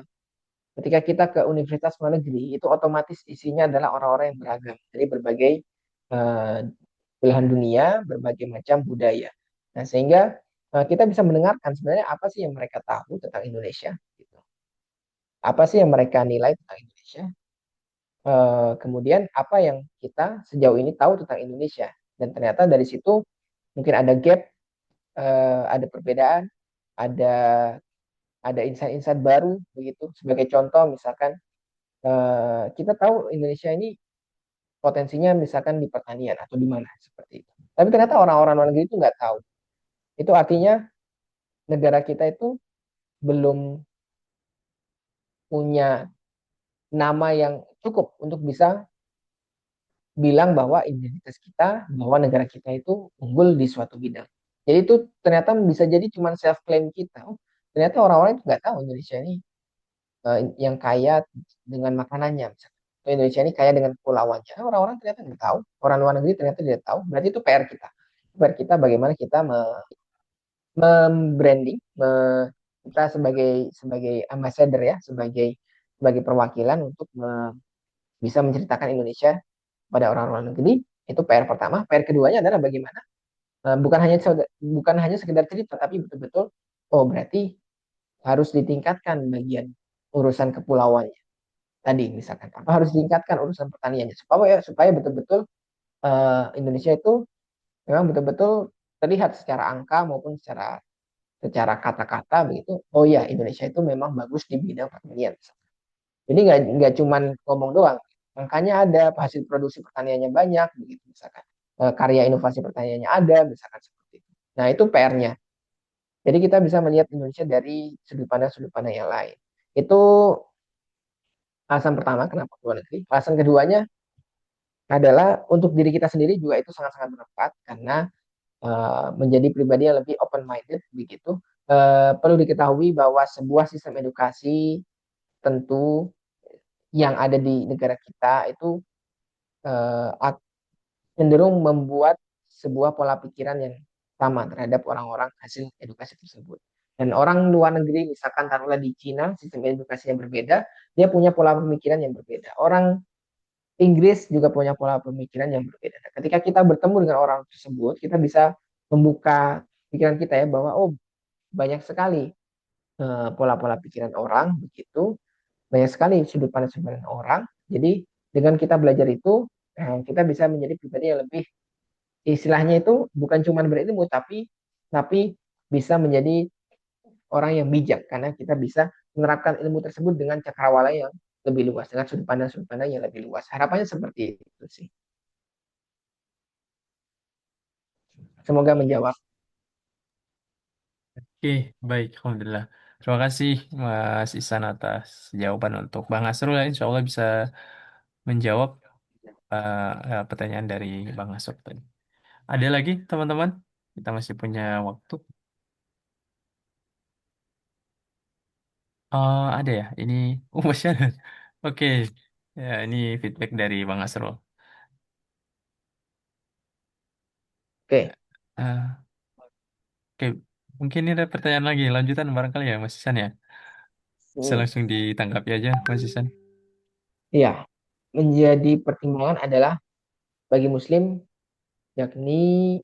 ketika kita ke universitas luar negeri itu otomatis isinya adalah orang-orang yang beragam dari berbagai eh, belahan dunia, berbagai macam budaya. Nah, sehingga kita bisa mendengarkan sebenarnya apa sih yang mereka tahu tentang Indonesia, gitu. Apa sih yang mereka nilai tentang Indonesia, kemudian apa yang kita sejauh ini tahu tentang Indonesia. Dan ternyata dari situ mungkin ada gap, ada perbedaan, ada ada insight-insight baru begitu. Sebagai contoh misalkan kita tahu Indonesia ini potensinya misalkan di pertanian atau di mana seperti itu. Tapi ternyata orang-orang luar negeri itu nggak tahu. Itu artinya negara kita itu belum punya nama yang cukup untuk bisa bilang bahwa identitas kita, bahwa negara kita itu unggul di suatu bidang. Jadi itu ternyata bisa jadi cuma self claim kita. Oh, ternyata orang-orang itu nggak tahu Indonesia ini yang kaya dengan makanannya. Misalkan. Indonesia ini kaya dengan kepulauannya. Orang-orang ternyata nggak tahu. Orang luar negeri ternyata tidak tahu. Berarti itu PR kita. PR kita bagaimana kita membranding, kita sebagai sebagai ambassador ya, sebagai sebagai perwakilan untuk bisa menceritakan Indonesia pada orang luar negeri. Itu PR pertama. PR keduanya adalah bagaimana bukan hanya sekedar cerita, tapi betul-betul oh berarti harus ditingkatkan bagian urusan kepulauannya tadi misalkan apa harus ditingkatkan urusan pertaniannya supaya betul-betul Indonesia itu memang betul-betul terlihat secara angka maupun secara secara kata-kata begitu oh ya Indonesia itu memang bagus di bidang pertanian jadi nggak cuman ngomong doang angkanya ada, hasil produksi pertaniannya banyak, begitu misalkan. Karya inovasi pertaniannya ada, misalkan seperti itu. Nah, itu PR-nya. Jadi kita bisa melihat Indonesia dari sudut pandang yang lain. Itu alasan pertama kenapa keluar negeri. Alasan keduanya adalah untuk diri kita sendiri juga itu sangat-sangat bermanfaat karena menjadi pribadi yang lebih open minded begitu. Perlu diketahui bahwa sebuah sistem edukasi tentu yang ada di negara kita itu uh, cenderung membuat sebuah pola pikiran yang sama terhadap orang-orang hasil edukasi tersebut. Dan orang luar negeri, misalkan taruhlah di Cina, sistem edukasinya berbeda, dia punya pola pemikiran yang berbeda. Orang Inggris juga punya pola pemikiran yang berbeda. Nah, ketika kita bertemu dengan orang tersebut, kita bisa membuka pikiran kita ya bahwa oh banyak sekali pola-pola pikiran orang begitu, banyak sekali sudut pandang orang. Jadi dengan kita belajar itu, kita bisa menjadi pribadi yang lebih istilahnya itu bukan cuma berilmu tapi bisa menjadi orang yang bijak karena kita bisa menerapkan ilmu tersebut dengan cakrawala yang lebih luas dengan sudut pandang yang lebih luas. Harapannya seperti itu sih. Semoga menjawab. Oke, baik, Alhamdulillah. Terima kasih Mas Isan atas jawaban untuk Bang Asrul ya. Insya Allah bisa menjawab pertanyaan dari Bang Asrul tadi. Ada lagi teman-teman? Kita masih punya waktu. Ada ya. Ini, oh masih ada. Oke, ya ini feedback dari Bang Asrul. Oke. Eh, oke, mungkin ini ada pertanyaan lagi. Lanjutan barangkali ya Mas Isan ya. Bisa Hmm, langsung ditanggapi aja Mas Isan. iya, menjadi pertimbangan adalah bagi Muslim yakni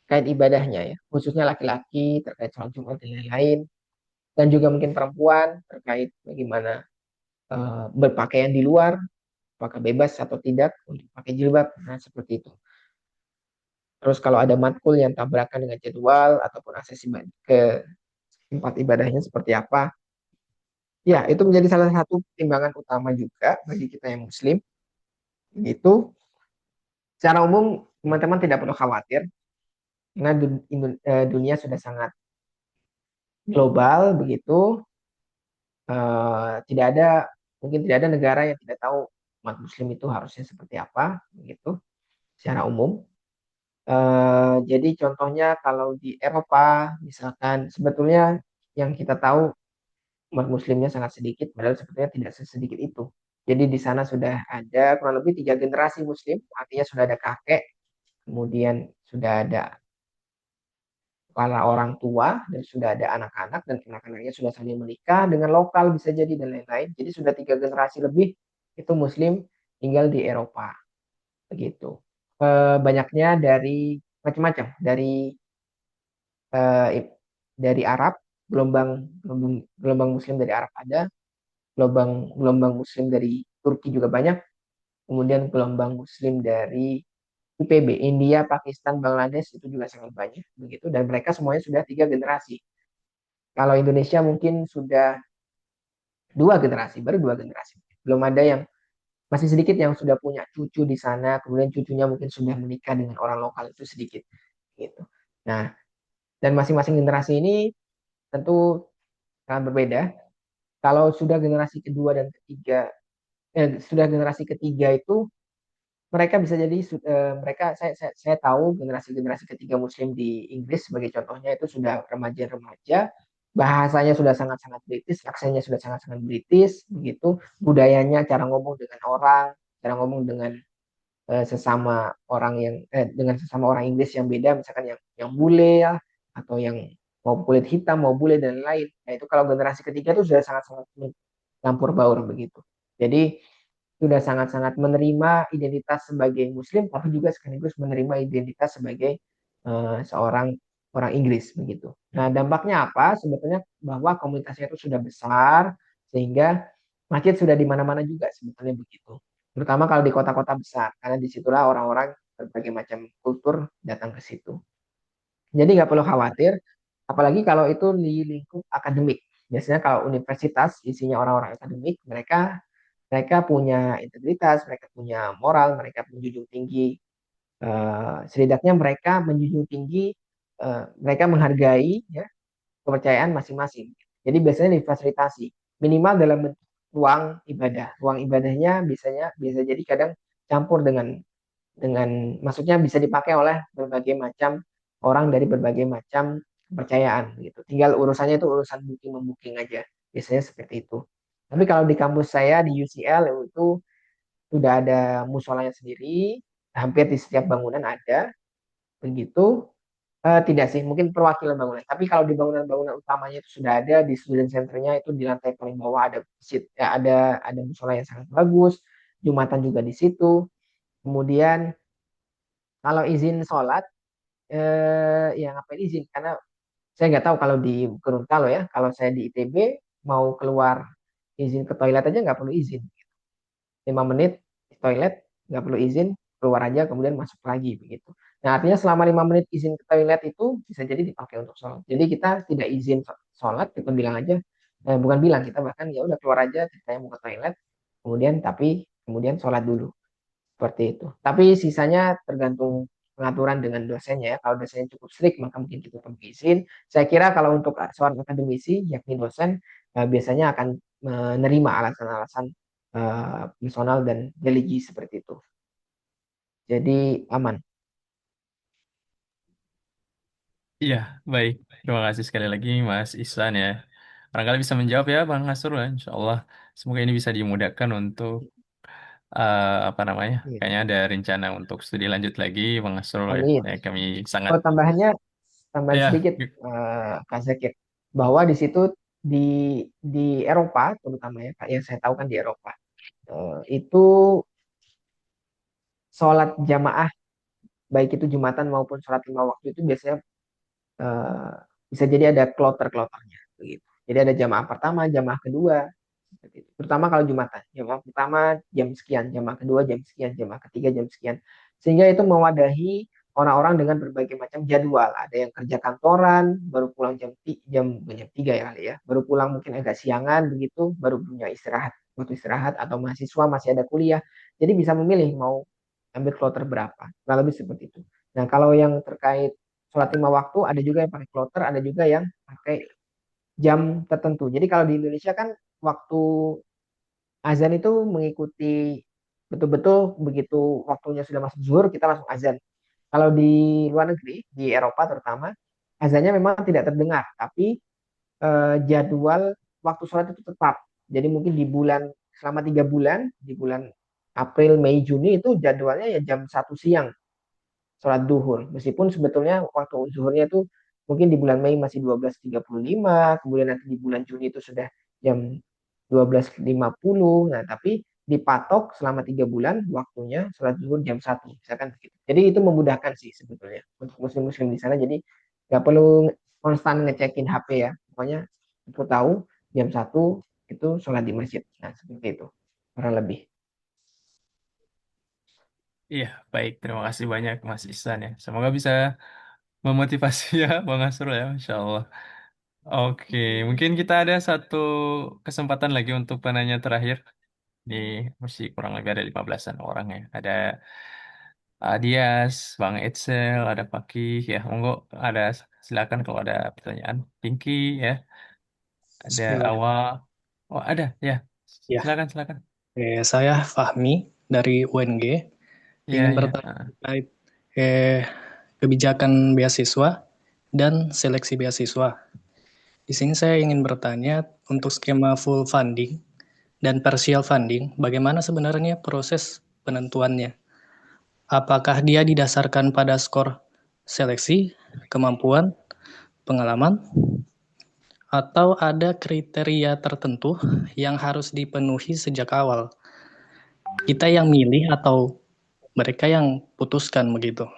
kait ibadahnya ya, khususnya laki-laki terkait sholat Jumat dan lain-lain, dan juga mungkin perempuan terkait bagaimana berpakaian di luar, apakah bebas atau tidak untuk pakai jilbab, nah seperti itu. Terus kalau ada matkul yang tabrakan dengan jadwal ataupun akses ke tempat ibadahnya seperti apa, ya itu menjadi salah satu pertimbangan utama juga bagi kita yang Muslim. Itu secara umum teman-teman tidak perlu khawatir karena dunia sudah sangat global begitu. Tidak ada mungkin tidak ada negara yang tidak tahu umat Muslim itu harusnya seperti apa begitu secara umum. Jadi contohnya kalau di Eropa misalkan sebetulnya yang kita tahu umat Muslimnya sangat sedikit, padahal sebetulnya tidak sesedikit itu. Jadi di sana sudah ada kurang lebih 3 generasi Muslim, artinya sudah ada kakek, kemudian sudah ada para orang tua, dan sudah ada anak-anak, dan anak-anaknya sudah saling menikah dengan lokal bisa jadi dan lain-lain. Jadi sudah 3 generasi lebih itu Muslim tinggal di Eropa, begitu. Banyaknya dari macam-macam, eh, dari Arab, gelombang gelombang gelombang Muslim dari Arab ada, gelombang gelombang Muslim dari Turki juga banyak, kemudian gelombang Muslim dari IPB, India, Pakistan, Bangladesh itu juga sangat banyak begitu, dan mereka semuanya sudah 3 generasi. Kalau Indonesia mungkin sudah 2 generasi, baru 2 generasi. Belum ada yang masih sedikit yang sudah punya cucu di sana, kemudian cucunya mungkin sudah menikah dengan orang lokal itu sedikit gitu. Nah, dan masing-masing generasi ini tentu sangat berbeda. Kalau sudah generasi kedua dan ketiga, sudah generasi ketiga itu mereka bisa jadi mereka saya tahu generasi ketiga Muslim di Inggris sebagai contohnya itu sudah remaja-remaja, bahasanya sudah sangat-sangat British, aksennya sudah sangat-sangat British, begitu, budayanya, cara ngomong dengan orang, cara ngomong dengan dengan sesama orang Inggris yang beda, misalkan yang bule ya, atau yang mau kulit hitam, mau bule dan lain. Nah itu kalau generasi ketiga itu sudah sangat-sangat campur baur begitu. Jadi sudah sangat-sangat menerima identitas sebagai Muslim, tapi juga sekaligus menerima identitas sebagai seorang orang Inggris begitu. Nah, dampaknya apa? Sebetulnya bahwa komunitasnya itu sudah besar sehingga masjid sudah di mana-mana juga sebetulnya begitu. Terutama kalau di kota-kota besar, karena disitulah orang-orang berbagai macam kultur datang ke situ. Jadi nggak perlu khawatir, apalagi kalau itu di lingkup akademik. Biasanya kalau universitas isinya orang-orang akademik, mereka mereka punya integritas, mereka punya moral, mereka menjunjung tinggi, setidaknya mereka menjunjung tinggi, mereka menghargai ya kepercayaan masing-masing. Jadi biasanya difasilitasi minimal dalam bentuk ruang ibadah. Ruang ibadahnya biasanya bisa jadi kadang campur dengan maksudnya bisa dipakai oleh berbagai macam orang dari berbagai macam kepercayaan gitu. Tinggal urusannya itu urusan booking membooking aja. Biasanya seperti itu. Tapi kalau di kampus saya di UCL itu sudah ada musolanya sendiri, hampir di setiap bangunan ada begitu. Tidak sih, mungkin perwakilan bangunan. Tapi kalau di bangunan-bangunan utamanya itu sudah ada di student centernya itu di lantai paling bawah ada masjid, ya, ada musola yang sangat bagus, jumatan juga di situ. Kemudian kalau izin sholat, ya ngapain izin? Karena saya nggak tahu kalau di Gorontalo ya. Kalau saya di ITB mau keluar izin ke toilet aja nggak perlu izin. 5 menit di toilet nggak perlu izin, keluar aja kemudian masuk lagi begitu. Nah artinya selama 5 menit izin ke toilet itu bisa jadi dipakai untuk sholat. Jadi kita tidak izin sholat, kita bilang aja, bukan bilang, kita bahkan ya udah keluar aja, saya mau ke toilet, kemudian tapi kemudian sholat dulu seperti itu. Tapi sisanya tergantung pengaturan dengan dosennya ya. Kalau dosennya cukup strict maka mungkin kita perlu izin. Saya kira kalau untuk seorang akademisi yakni dosen biasanya akan menerima alasan-alasan personal dan religi seperti itu. Jadi aman. Iya, baik. Terima kasih sekali lagi Mas Ihsan ya. Barangkali bisa menjawab ya Bang Nasrul ya, Insya Allah. Semoga ini bisa dimudahkan untuk apa namanya? Iya. Kayaknya ada rencana untuk studi lanjut lagi Bang Nasrul ya. Amin. Ya, kami sangat Oh, tambahannya tambahan ya sedikit Kak Zakir, bahwa di situ di di Eropa terutama ya Kak, yang saya tahu kan di Eropa itu sholat jamaah baik itu Jumatan maupun sholat 5 waktu itu biasanya eh, bisa jadi ada kloter-kloternya begitu. Jadi ada jamaah pertama, jamaah kedua, seperti itu. Terutama kalau Jumatan, jamaah pertama jam sekian, jamaah kedua jam sekian, jamaah ketiga jam sekian. Sehingga itu mewadahi orang-orang dengan berbagai macam jadwal. Ada yang kerja kantoran, baru pulang jam 3 ya kali ya. Baru pulang mungkin agak siangan begitu, baru punya istirahat, waktu istirahat atau mahasiswa masih ada kuliah. Jadi bisa memilih mau ambil kloter berapa. Kurang lebih seperti itu. Nah, kalau yang terkait sholat 5 waktu, ada juga yang pakai kloter, ada juga yang pakai jam tertentu. Jadi kalau di Indonesia kan waktu azan itu mengikuti betul-betul begitu waktunya sudah masuk zuhur, kita langsung azan. Kalau di luar negeri, di Eropa terutama, azannya memang tidak terdengar, tapi jadwal waktu sholat itu tetap. Jadi mungkin di bulan selama 3 bulan, di bulan April, Mei, Juni itu jadwalnya ya jam 1 siang sholat duhur. Meskipun sebetulnya waktu zuhurnya itu mungkin di bulan Mei masih 12.35, kemudian nanti di bulan Juni itu sudah jam 12.50. Nah, tapi dipatok selama 3 bulan waktunya sholat zuhur jam 1, misalkan begitu. Jadi itu memudahkan sih sebetulnya untuk muslim-muslim di sana. Jadi nggak perlu konstan ngecekin HP ya. Pokoknya aku tahu jam 1 itu sholat di masjid. Nah, seperti itu. Kurang lebih. iya, baik. Terima kasih banyak Mas Ihsan ya. Semoga bisa memotivasi ya Bang Nasrul ya, Insya Allah. Oke, mungkin kita ada satu kesempatan lagi untuk penanya terakhir. Ini masih kurang lebih ada 15-an orang ya. Ada Dias, Bang Edsel, ada Fakih ya. Monggo ada silakan kalau ada pertanyaan. Pinky ya, ada Bismillah. Awal. Oh, ada ya. Ya, Silakan silakan. saya Fahmi dari UNG Iya, ingin iya. bertanya terkait kebijakan beasiswa dan seleksi beasiswa. Di sini saya ingin bertanya untuk skema full funding dan partial funding, bagaimana sebenarnya proses penentuannya? Apakah dia didasarkan pada skor seleksi, kemampuan, pengalaman, atau ada kriteria tertentu yang harus dipenuhi sejak awal? Kita yang milih atau mereka yang putuskan begitu.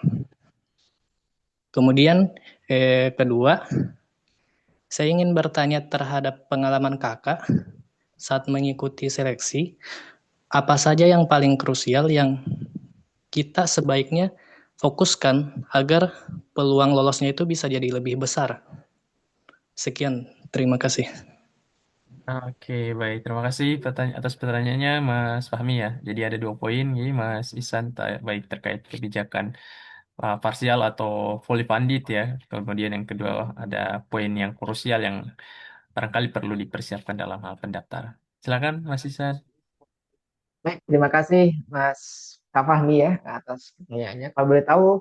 Kemudian kedua, saya ingin bertanya terhadap pengalaman kakak saat mengikuti seleksi, apa saja yang paling krusial yang kita sebaiknya fokuskan agar peluang lolosnya itu bisa jadi lebih besar. Sekian, terima kasih. Oke, baik. Terima kasih atas pertanyaannya, Mas Fahmi ya. Jadi ada 2 poin, jadi Mas Isan, baik terkait kebijakan parsial atau fully funded ya. Kemudian yang kedua ada poin yang krusial yang barangkali perlu dipersiapkan dalam hal pendaftaran. Silakan, Mas Isan. Baik, terima kasih Mas Kak Fahmi ya atas pertanyaannya. Kalau boleh tahu,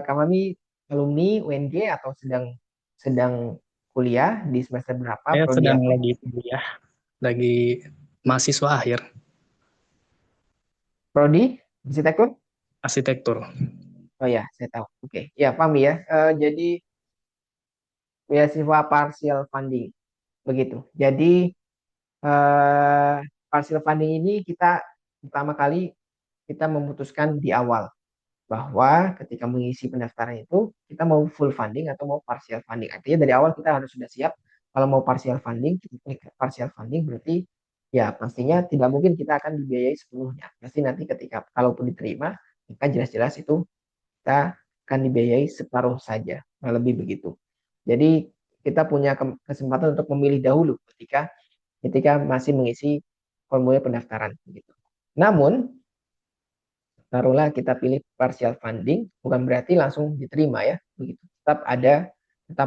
Kak Fahmi alumni UNJ atau sedang sedang kuliah di semester berapa, Saya prodi sedang apa? lagi kuliah, lagi mahasiswa akhir Prodi arsitektur? arsitektur. Oh ya, saya tahu. Oke, ya Fahmi ya. Jadi beasiswa partial funding begitu. Jadi partial funding ini kita pertama kali kita memutuskan di awal bahwa ketika mengisi pendaftaran itu kita mau full funding atau mau partial funding. Artinya dari awal kita harus sudah siap kalau mau partial funding, kita klik partial funding berarti ya pastinya tidak mungkin kita akan dibiayai sepenuhnya. Pasti nanti ketika kalaupun diterima, maka jelas-jelas itu kita akan dibiayai separuh saja, lebih begitu. Jadi kita punya kesempatan untuk memilih dahulu ketika ketika masih mengisi formulir pendaftaran begitu. Namun taruhlah kita pilih partial funding, bukan berarti langsung diterima ya, begitu. Tetap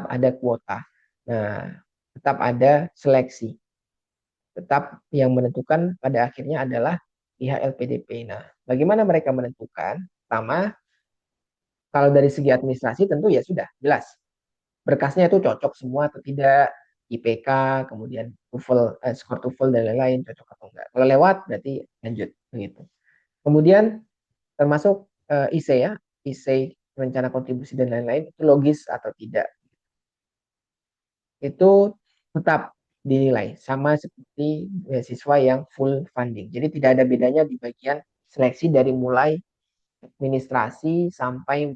ada kuota. Nah, tetap ada seleksi. Tetap yang menentukan pada akhirnya adalah pihak LPDP. Nah, bagaimana mereka menentukan? Pertama, kalau dari segi administrasi tentu ya sudah jelas. Berkasnya itu cocok semua atau tidak, IPK, kemudian TOEFL, skor TOEFL dan lain-lain cocok atau enggak. Kalau lewat berarti lanjut begitu. Kemudian termasuk IC ya, IC rencana kontribusi dan lain-lain itu logis atau tidak. Itu tetap dinilai sama seperti beasiswa yang full funding. Jadi tidak ada bedanya di bagian seleksi dari mulai administrasi sampai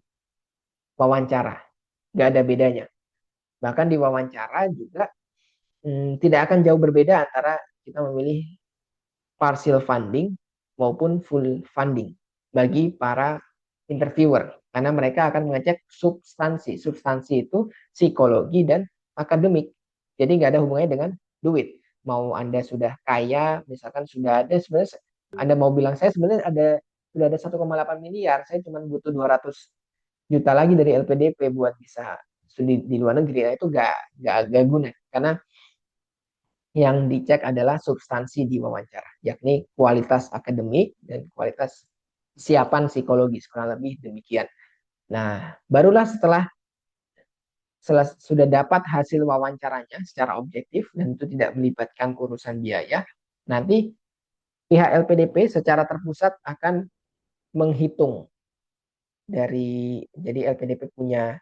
wawancara. Nggak ada bedanya. Bahkan di wawancara juga tidak akan jauh berbeda antara kita memilih partial funding maupun full funding bagi para interviewer karena mereka akan mengecek substansi. Substansi itu psikologi dan akademik. Jadi nggak ada hubungannya dengan duit. Mau Anda sudah kaya, misalkan sudah ada sebenarnya Anda mau bilang saya sebenarnya sudah ada 1,8 miliar, saya cuma butuh 200 juta lagi dari LPDP buat bisa studi di luar negeri. Nah, itu nggak guna karena yang dicek adalah substansi di wawancara, yakni kualitas akademik dan kualitas kesiapan psikologis, kurang lebih demikian. Nah, barulah setelah sudah dapat hasil wawancaranya secara objektif dan itu tidak melibatkan urusan biaya, nanti pihak LPDP secara terpusat akan menghitung jadi LPDP punya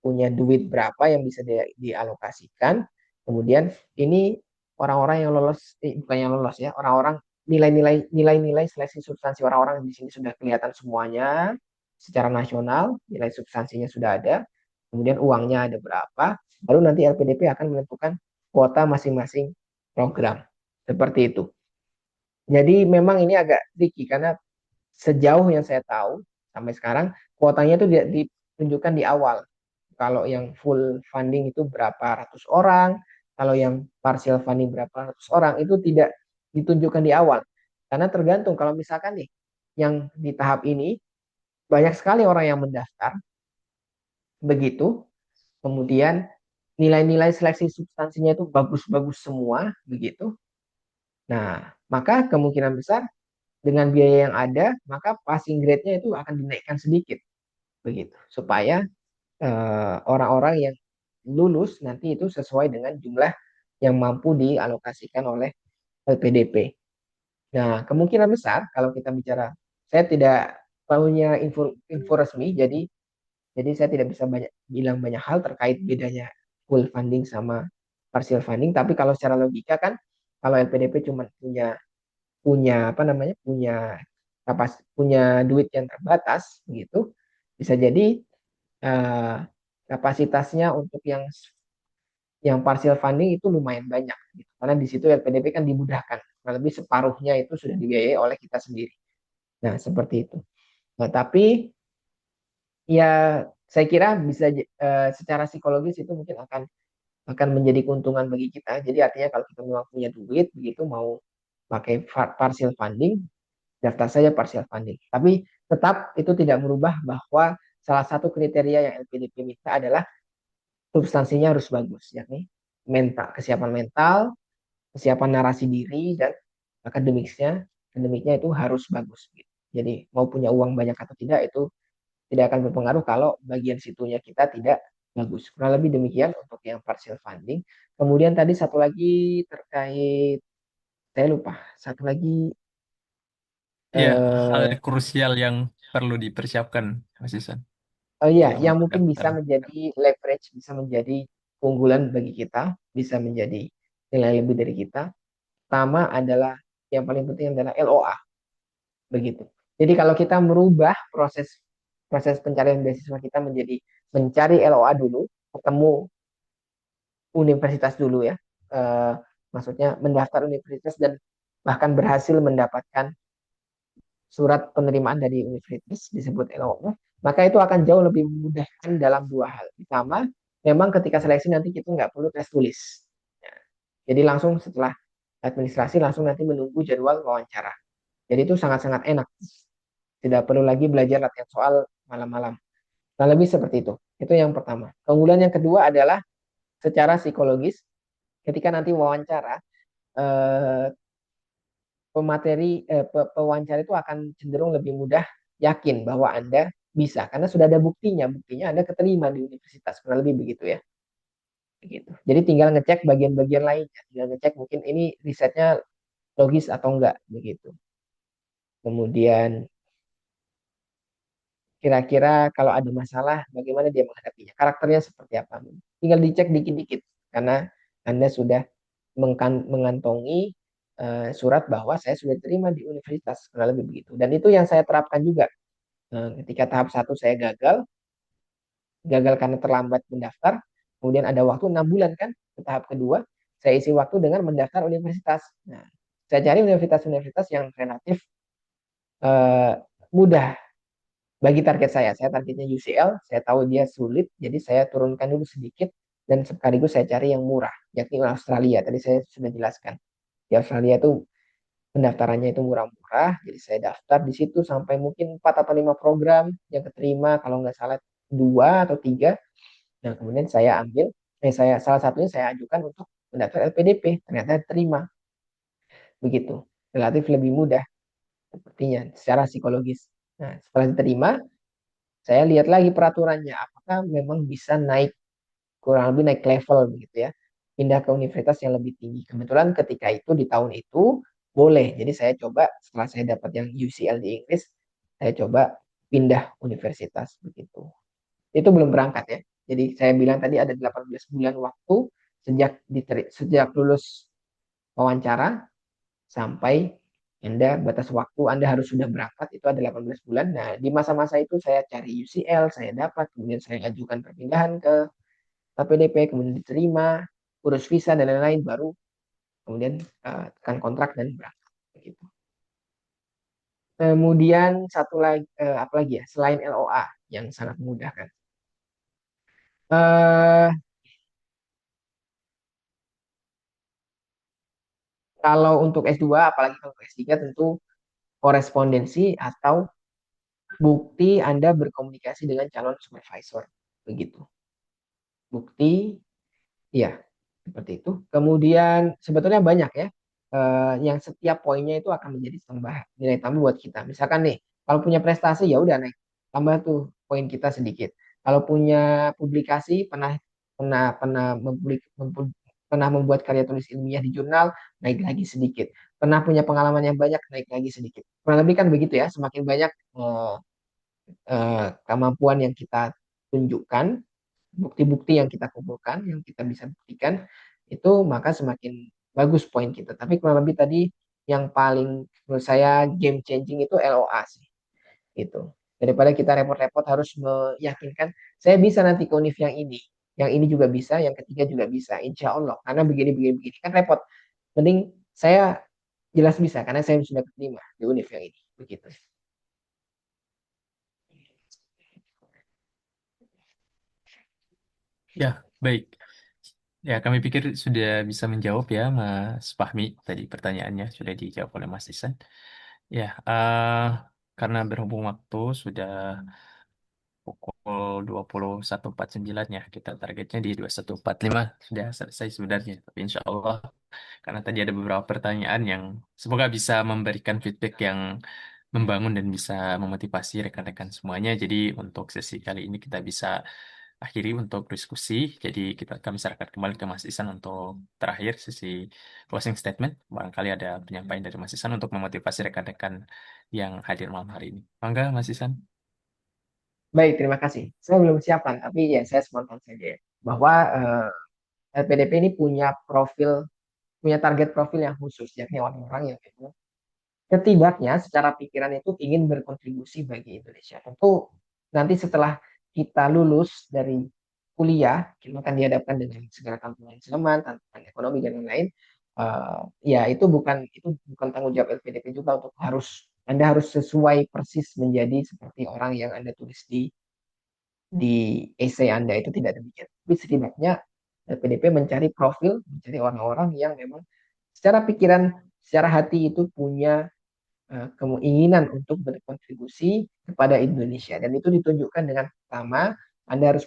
punya duit berapa yang bisa dialokasikan. Kemudian ini orang-orang yang lolos, bukan yang lolos ya, orang-orang nilai-nilai seleksi substansi orang-orang di sini sudah kelihatan semuanya secara nasional, nilai substansinya sudah ada. Kemudian uangnya ada berapa, baru nanti LPDP akan menentukan kuota masing-masing program. Seperti itu. Jadi memang ini agak tricky karena sejauh yang saya tahu sampai sekarang kuotanya itu ditunjukkan di awal. Kalau yang full funding itu berapa ratus orang, kalau yang partial funding berapa ratus orang, itu tidak ditunjukkan di awal. Karena tergantung kalau misalkan nih, yang di tahap ini banyak sekali orang yang mendaftar, begitu, kemudian nilai-nilai seleksi substansinya itu bagus-bagus semua, begitu. Nah, maka kemungkinan besar dengan biaya yang ada, maka passing grade-nya itu akan dinaikkan sedikit, begitu, supaya orang-orang yang lulus nanti itu sesuai dengan jumlah yang mampu dialokasikan oleh LPDP. Nah, kemungkinan besar kalau kita bicara, saya tidak punya info resmi, jadi saya tidak bisa bilang banyak hal terkait bedanya full funding sama partial funding. Tapi kalau secara logika kan, kalau LPDP cuma punya punya apa namanya punya duit yang terbatas, gitu, bisa jadi eh, kapasitasnya untuk yang partial funding itu lumayan banyak gitu. Karena di situ LPDP kan dimudahkan. Kurang lebih separuhnya itu sudah dibiayai oleh kita sendiri. Nah, seperti itu. Nah, tapi ya saya kira bisa secara psikologis itu mungkin akan akan menjadi keuntungan bagi kita. Jadi artinya kalau kita memang punya duit, begitu mau pakai partial funding, daftar saja partial funding. Tapi tetap itu tidak merubah bahwa salah satu kriteria yang LPDP minta adalah substansinya harus bagus, yakni mental, kesiapan narasi diri, dan akademiknya itu harus bagus. Gitu. Jadi mau punya uang banyak atau tidak itu tidak akan berpengaruh kalau bagian situnya kita tidak bagus. Kurang lebih demikian untuk yang partial funding. Kemudian tadi satu lagi terkait, saya lupa, satu lagi, Ya, hal eh, krusial yang perlu dipersiapkan, Mas Isan, oh iya, dalam yang mungkin bisa mendaftar. menjadi leverage, bisa menjadi keunggulan bagi kita, bisa menjadi nilai lebih dari kita. Pertama adalah yang paling penting adalah LOA, begitu. Jadi kalau kita merubah proses proses pencarian beasiswa kita menjadi mencari LOA dulu, ketemu universitas dulu ya, eh, maksudnya mendaftar universitas dan bahkan berhasil mendapatkan surat penerimaan dari universitas disebut LOU, maka itu akan jauh lebih memudahkan dalam dua hal. Pertama, memang ketika seleksi nanti kita nggak perlu tes tulis. Ya, jadi langsung setelah administrasi langsung nanti menunggu jadwal wawancara. Jadi itu sangat-sangat enak. Tidak perlu lagi belajar latihan soal malam-malam. Nah, lebih seperti itu. Itu yang pertama. Keunggulan yang kedua adalah secara psikologis, ketika nanti wawancara, eh, pewawancara itu akan cenderung lebih mudah yakin bahwa Anda bisa karena sudah ada buktinya Anda keterima di universitas kurang lebih begitu ya. Begitu. Jadi tinggal ngecek bagian-bagian lainnya, tinggal ngecek mungkin ini risetnya logis atau enggak begitu. Kemudian kira-kira kalau ada masalah bagaimana dia menghadapinya, karakternya seperti apa. Tinggal dicek dikit-dikit karena Anda sudah mengantongi surat bahwa saya sudah terima di universitas, kurang lebih begitu. Dan itu yang saya terapkan juga. Ketika tahap satu saya gagal karena terlambat mendaftar, kemudian ada waktu 6 bulan kan ke tahap kedua, saya isi waktu dengan mendaftar universitas. Nah, saya cari universitas-universitas yang relatif eh, mudah bagi target saya. Saya targetnya UCL, saya tahu dia sulit, jadi saya turunkan dulu sedikit dan sekaligus saya cari yang murah, yakni Australia. Tadi saya sudah jelaskan. Di Australia itu pendaftarannya itu murah-murah, jadi saya daftar di situ sampai mungkin 4 atau 5 program yang keterima, kalau nggak salah 2 atau 3. Nah, kemudian saya salah satunya saya ajukan untuk mendaftar LPDP, ternyata terima, begitu. Relatif lebih mudah sepertinya secara psikologis. Nah, setelah diterima, saya lihat lagi peraturannya, apakah memang bisa naik, kurang lebih naik level begitu ya, pindah ke universitas yang lebih tinggi. Kebetulan ketika itu di tahun itu boleh, jadi saya coba setelah saya dapat yang UCL di Inggris, saya coba pindah universitas begitu. Itu belum berangkat ya. Jadi saya bilang tadi ada 18 bulan waktu sejak lulus wawancara sampai batas waktu Anda harus sudah berangkat itu ada 18 bulan. Nah, di masa-masa itu saya cari UCL, saya dapat, kemudian saya ajukan perpindahan ke KPDP, kemudian diterima, urus visa dan lain-lain, baru kemudian tekan kontrak dan berangkat. Begitu. Kemudian satu lagi, apa lagi ya, selain LOA yang sangat mudah kan. Eh, Kalau untuk S2, apalagi kalau S3 tentu korespondensi atau bukti Anda berkomunikasi dengan calon supervisor. Begitu. Bukti, ya, seperti itu. Kemudian sebetulnya banyak ya, yang setiap poinnya itu akan menjadi nilai tambah buat kita. Misalkan nih, kalau punya prestasi ya udah naik, tambah tuh poin kita sedikit. Kalau punya publikasi, pernah pernah pernah membuat karya tulis ilmiah di jurnal, naik lagi sedikit. Pernah punya pengalaman yang banyak, naik lagi sedikit. Kurang lebih kan begitu ya, semakin banyak kemampuan yang kita tunjukkan, bukti-bukti yang kita kumpulkan, yang kita bisa buktikan, itu maka semakin bagus poin kita. Tapi kurang lebih tadi yang paling menurut saya game changing itu LOA sih. Itu. Daripada kita repot-repot harus meyakinkan, saya bisa nanti ke univ yang ini juga bisa, yang ketiga juga bisa, insya Allah. Karena begini kan repot. Mending saya jelas bisa, karena saya sudah keterima di univ yang ini. Begitu. Ya, baik. Ya, kami pikir sudah bisa menjawab ya, Mas Fahmi. Tadi pertanyaannya sudah dijawab oleh Mas Isan. Ya, karena berhubung waktu sudah pukul 21.49 ya, kita targetnya di 21.45 sudah selesai sebenarnya. Tapi insya Allah, karena tadi ada beberapa pertanyaan yang semoga bisa memberikan feedback yang membangun dan bisa memotivasi rekan-rekan semuanya. Jadi untuk sesi kali ini kita bisa akhiri untuk diskusi. Jadi kami serahkan kembali ke Mas Isan untuk terakhir sesi closing statement. Barangkali ada penyampaian dari Mas Isan untuk memotivasi rekan-rekan yang hadir malam hari ini. Mangga, Mas Isan. Baik, terima kasih. Saya belum siapkan, tapi ya saya spontan saja ya. Bahwa LPDP ini punya target profil yang khusus, yakni orang-orang yang memang setidaknya secara pikiran itu ingin berkontribusi bagi Indonesia. Tentu nanti setelah kita lulus dari kuliah, kita akan dihadapkan dengan segala tantangan zaman, tantangan ekonomi dan lain-lain. Ya itu bukan tanggung jawab LPDP juga untuk Anda harus sesuai persis menjadi seperti orang yang Anda tulis di essay Anda, itu tidak demikian. Tapi setidaknya LPDP mencari orang-orang yang memang secara pikiran, secara hati itu punya keinginan untuk berkontribusi kepada Indonesia. Dan itu ditunjukkan dengan pertama, kita harus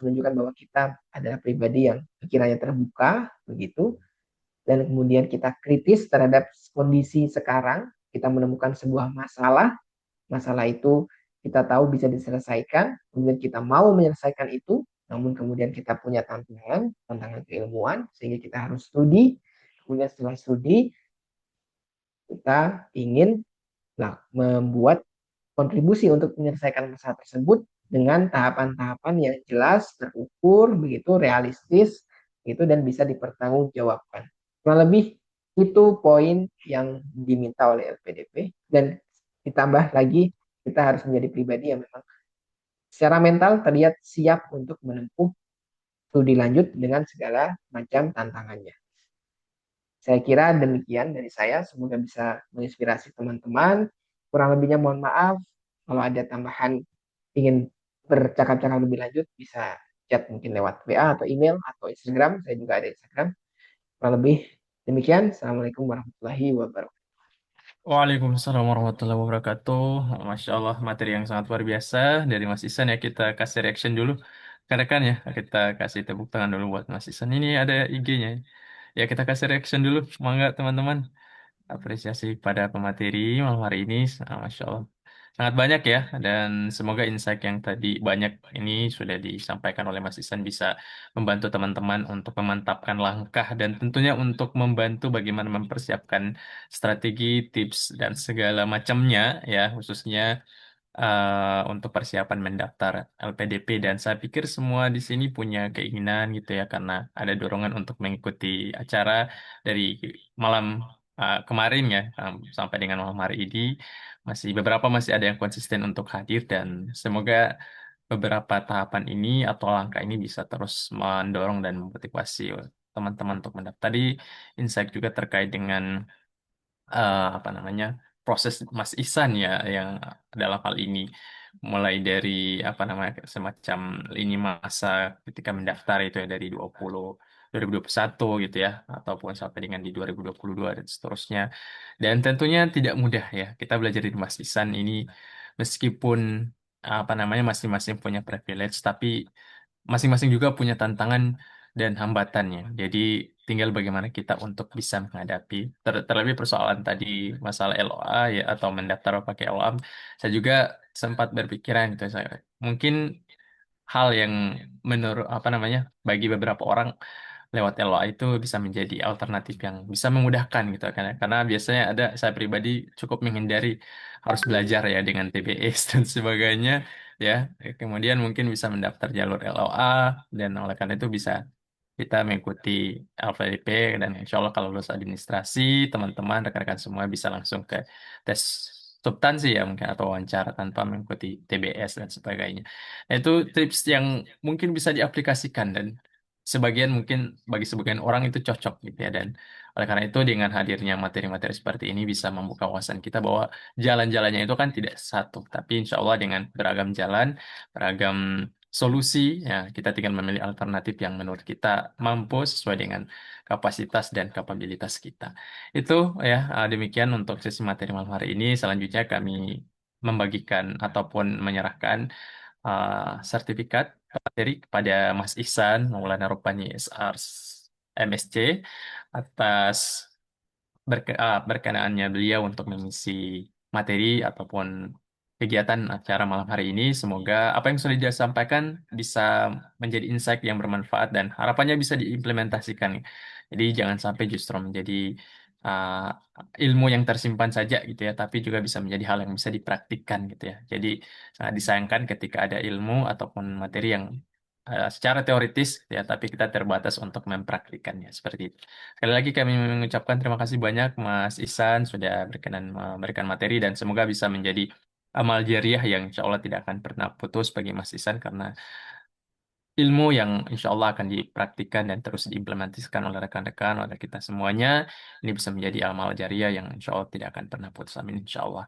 menunjukkan bahwa kita adalah pribadi yang pikirannya terbuka, begitu. Dan kemudian kita kritis terhadap kondisi sekarang, kita menemukan sebuah masalah, masalah itu kita tahu bisa diselesaikan, kemudian kita mau menyelesaikan itu, namun kemudian kita punya tantangan keilmuan, sehingga kita harus studi, kemudian setelah studi, kita ingin membuat kontribusi untuk menyelesaikan masalah tersebut dengan tahapan-tahapan yang jelas, terukur, begitu realistis, gitu dan bisa dipertanggungjawabkan. Kurang lebih itu poin yang diminta oleh LPDP dan ditambah lagi kita harus menjadi pribadi yang memang secara mental terlihat siap untuk menempuh studi lanjut dengan segala macam tantangannya. Saya kira demikian dari saya. Semoga bisa menginspirasi teman-teman. Kurang lebihnya mohon maaf. Kalau ada tambahan ingin bercakap-cakap lebih lanjut, bisa chat mungkin lewat WA atau email atau Instagram. Saya juga ada Instagram. Kurang lebih demikian. Assalamualaikum warahmatullahi wabarakatuh. Waalaikumsalam warahmatullahi wabarakatuh. Masya Allah, materi yang sangat luar biasa dari Mas Isan ya. Kita kasih reaction dulu. Rekan-rekan ya, kita kasih tepuk tangan dulu buat Mas Isan. Ini ada IG-nya. Ya, kita kasih reaction dulu. Mangga teman-teman. Apresiasi pada pemateri malam hari ini. Masya Allah. Sangat banyak ya, dan semoga insight yang tadi banyak ini sudah disampaikan oleh Mas Isan bisa membantu teman-teman untuk memantapkan langkah dan tentunya untuk membantu bagaimana mempersiapkan strategi, tips, dan segala macamnya ya, khususnya untuk persiapan mendaftar LPDP dan saya pikir semua di sini punya keinginan gitu ya karena ada dorongan untuk mengikuti acara dari malam kemarin ya sampai dengan malam hari ini beberapa masih ada yang konsisten untuk hadir dan semoga beberapa tahapan ini atau langkah ini bisa terus mendorong dan memotivasi teman-teman untuk mendaftar. Tadi insight juga terkait dengan apa namanya proses Mas Ihsan ya yang dalam hal ini mulai dari apa namanya semacam lini masa ketika mendaftar itu ya dari 2021 gitu ya ataupun sampai dengan di 2022 dan seterusnya dan tentunya tidak mudah ya kita belajar dari Mas Ihsan ini meskipun apa namanya masing-masing punya privilege tapi masing-masing juga punya tantangan dan hambatannya. Jadi tinggal bagaimana kita untuk bisa menghadapi. Terlebih persoalan tadi masalah LOA ya atau mendaftar pakai LOA. Saya juga sempat berpikiran gitu saya. Mungkin hal yang menurut apa namanya bagi beberapa orang lewat LOA itu bisa menjadi alternatif yang bisa memudahkan gitu kan ya. Karena biasanya ada saya pribadi cukup menghindari harus belajar ya dengan TBS dan sebagainya ya. Kemudian mungkin bisa mendaftar jalur LOA dan oleh karena itu bisa kita mengikuti LPDP dan insya Allah kalau lulus administrasi teman-teman rekan-rekan semua bisa langsung ke tes substansi ya mungkin atau wawancara tanpa mengikuti TBS dan sebagainya. Nah, itu tips yang mungkin bisa diaplikasikan dan sebagian mungkin bagi sebagian orang itu cocok gitu ya dan oleh karena itu dengan hadirnya materi-materi seperti ini bisa membuka wawasan kita bahwa jalan-jalannya itu kan tidak satu tapi insya Allah dengan beragam jalan beragam solusi, ya kita tinggal memilih alternatif yang menurut kita mampu sesuai dengan kapasitas dan kapabilitas kita. Itu ya, demikian untuk sesi materi malam hari ini. Selanjutnya kami membagikan ataupun menyerahkan sertifikat materi kepada Mas Ihsan Maulana Robbani SR MSc atas berkenaannya beliau untuk mengisi materi ataupun kegiatan acara malam hari ini. Semoga apa yang sudah dia sampaikan bisa menjadi insight yang bermanfaat dan harapannya bisa diimplementasikan. Jadi jangan sampai justru menjadi uh, ilmu yang tersimpan saja gitu ya, tapi juga bisa menjadi hal yang bisa dipraktikkan gitu ya. Jadi sangat disayangkan ketika ada ilmu ataupun materi yang secara teoritis ya, tapi kita terbatas untuk mempraktikkannya seperti itu. Sekali lagi kami mengucapkan terima kasih banyak Mas Ihsan sudah berkenan memberikan materi dan semoga bisa menjadi amal jariah yang insya Allah tidak akan pernah putus bagi Mas Ihsan karena ilmu yang insya Allah akan dipraktikkan dan terus diimplementasikan oleh rekan-rekan, oleh kita semuanya, ini bisa menjadi amal jariah yang insya Allah tidak akan pernah putus. Amin insya Allah.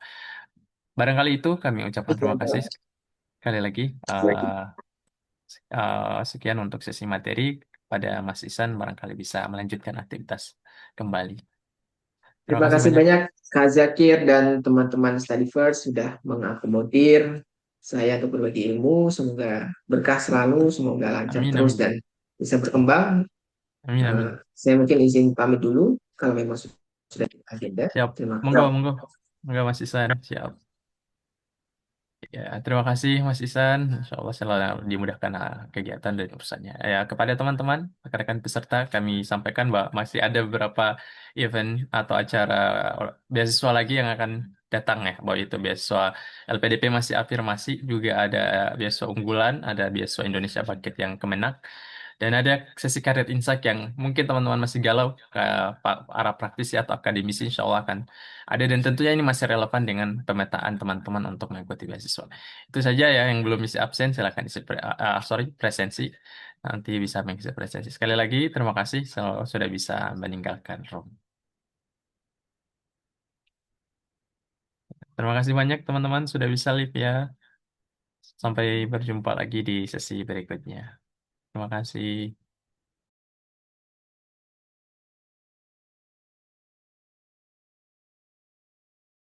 Barangkali itu kami ucapkan terima kasih sekali lagi. Sekian untuk sesi materi pada Mas Ihsan, barangkali bisa melanjutkan aktivitas kembali. Terima Terima kasih kasih banyak. banyak Kak Zakir dan teman-teman Study First sudah mengakomodir saya untuk berbagi ilmu. Semoga berkah selalu, semoga lancar Amin, terus amin. dan bisa berkembang. Amin, amin. Saya mungkin izin pamit dulu kalau memang sudah di agenda. Siap. Terima Monggo, kasih. monggo. Monggo Mas Ihsan. Siap. Ya, terima kasih Mas Ihsan. Insya Allah selalu dimudahkan kegiatan dan urusannya. Ya, kepada teman-teman, rekan-rekan peserta, kami sampaikan bahwa masih ada beberapa event atau acara beasiswa lagi yang akan datang ya. Bahwa itu beasiswa LPDP masih afirmasi, juga ada beasiswa unggulan, ada beasiswa Indonesia Paket yang Kemenak. Dan ada sesi karir insight yang mungkin teman-teman masih galau ke arah praktisi atau akademisi, insya Allah akan ada dan tentunya ini masih relevan dengan pemetaan teman-teman untuk mengikuti beasiswa. Itu saja ya yang belum isi absen silakan isi presensi. Nanti bisa mengisi presensi. Sekali lagi terima kasih sudah bisa meninggalkan room. Terima kasih banyak teman-teman sudah bisa live ya. Sampai berjumpa lagi di sesi berikutnya. Terima kasih.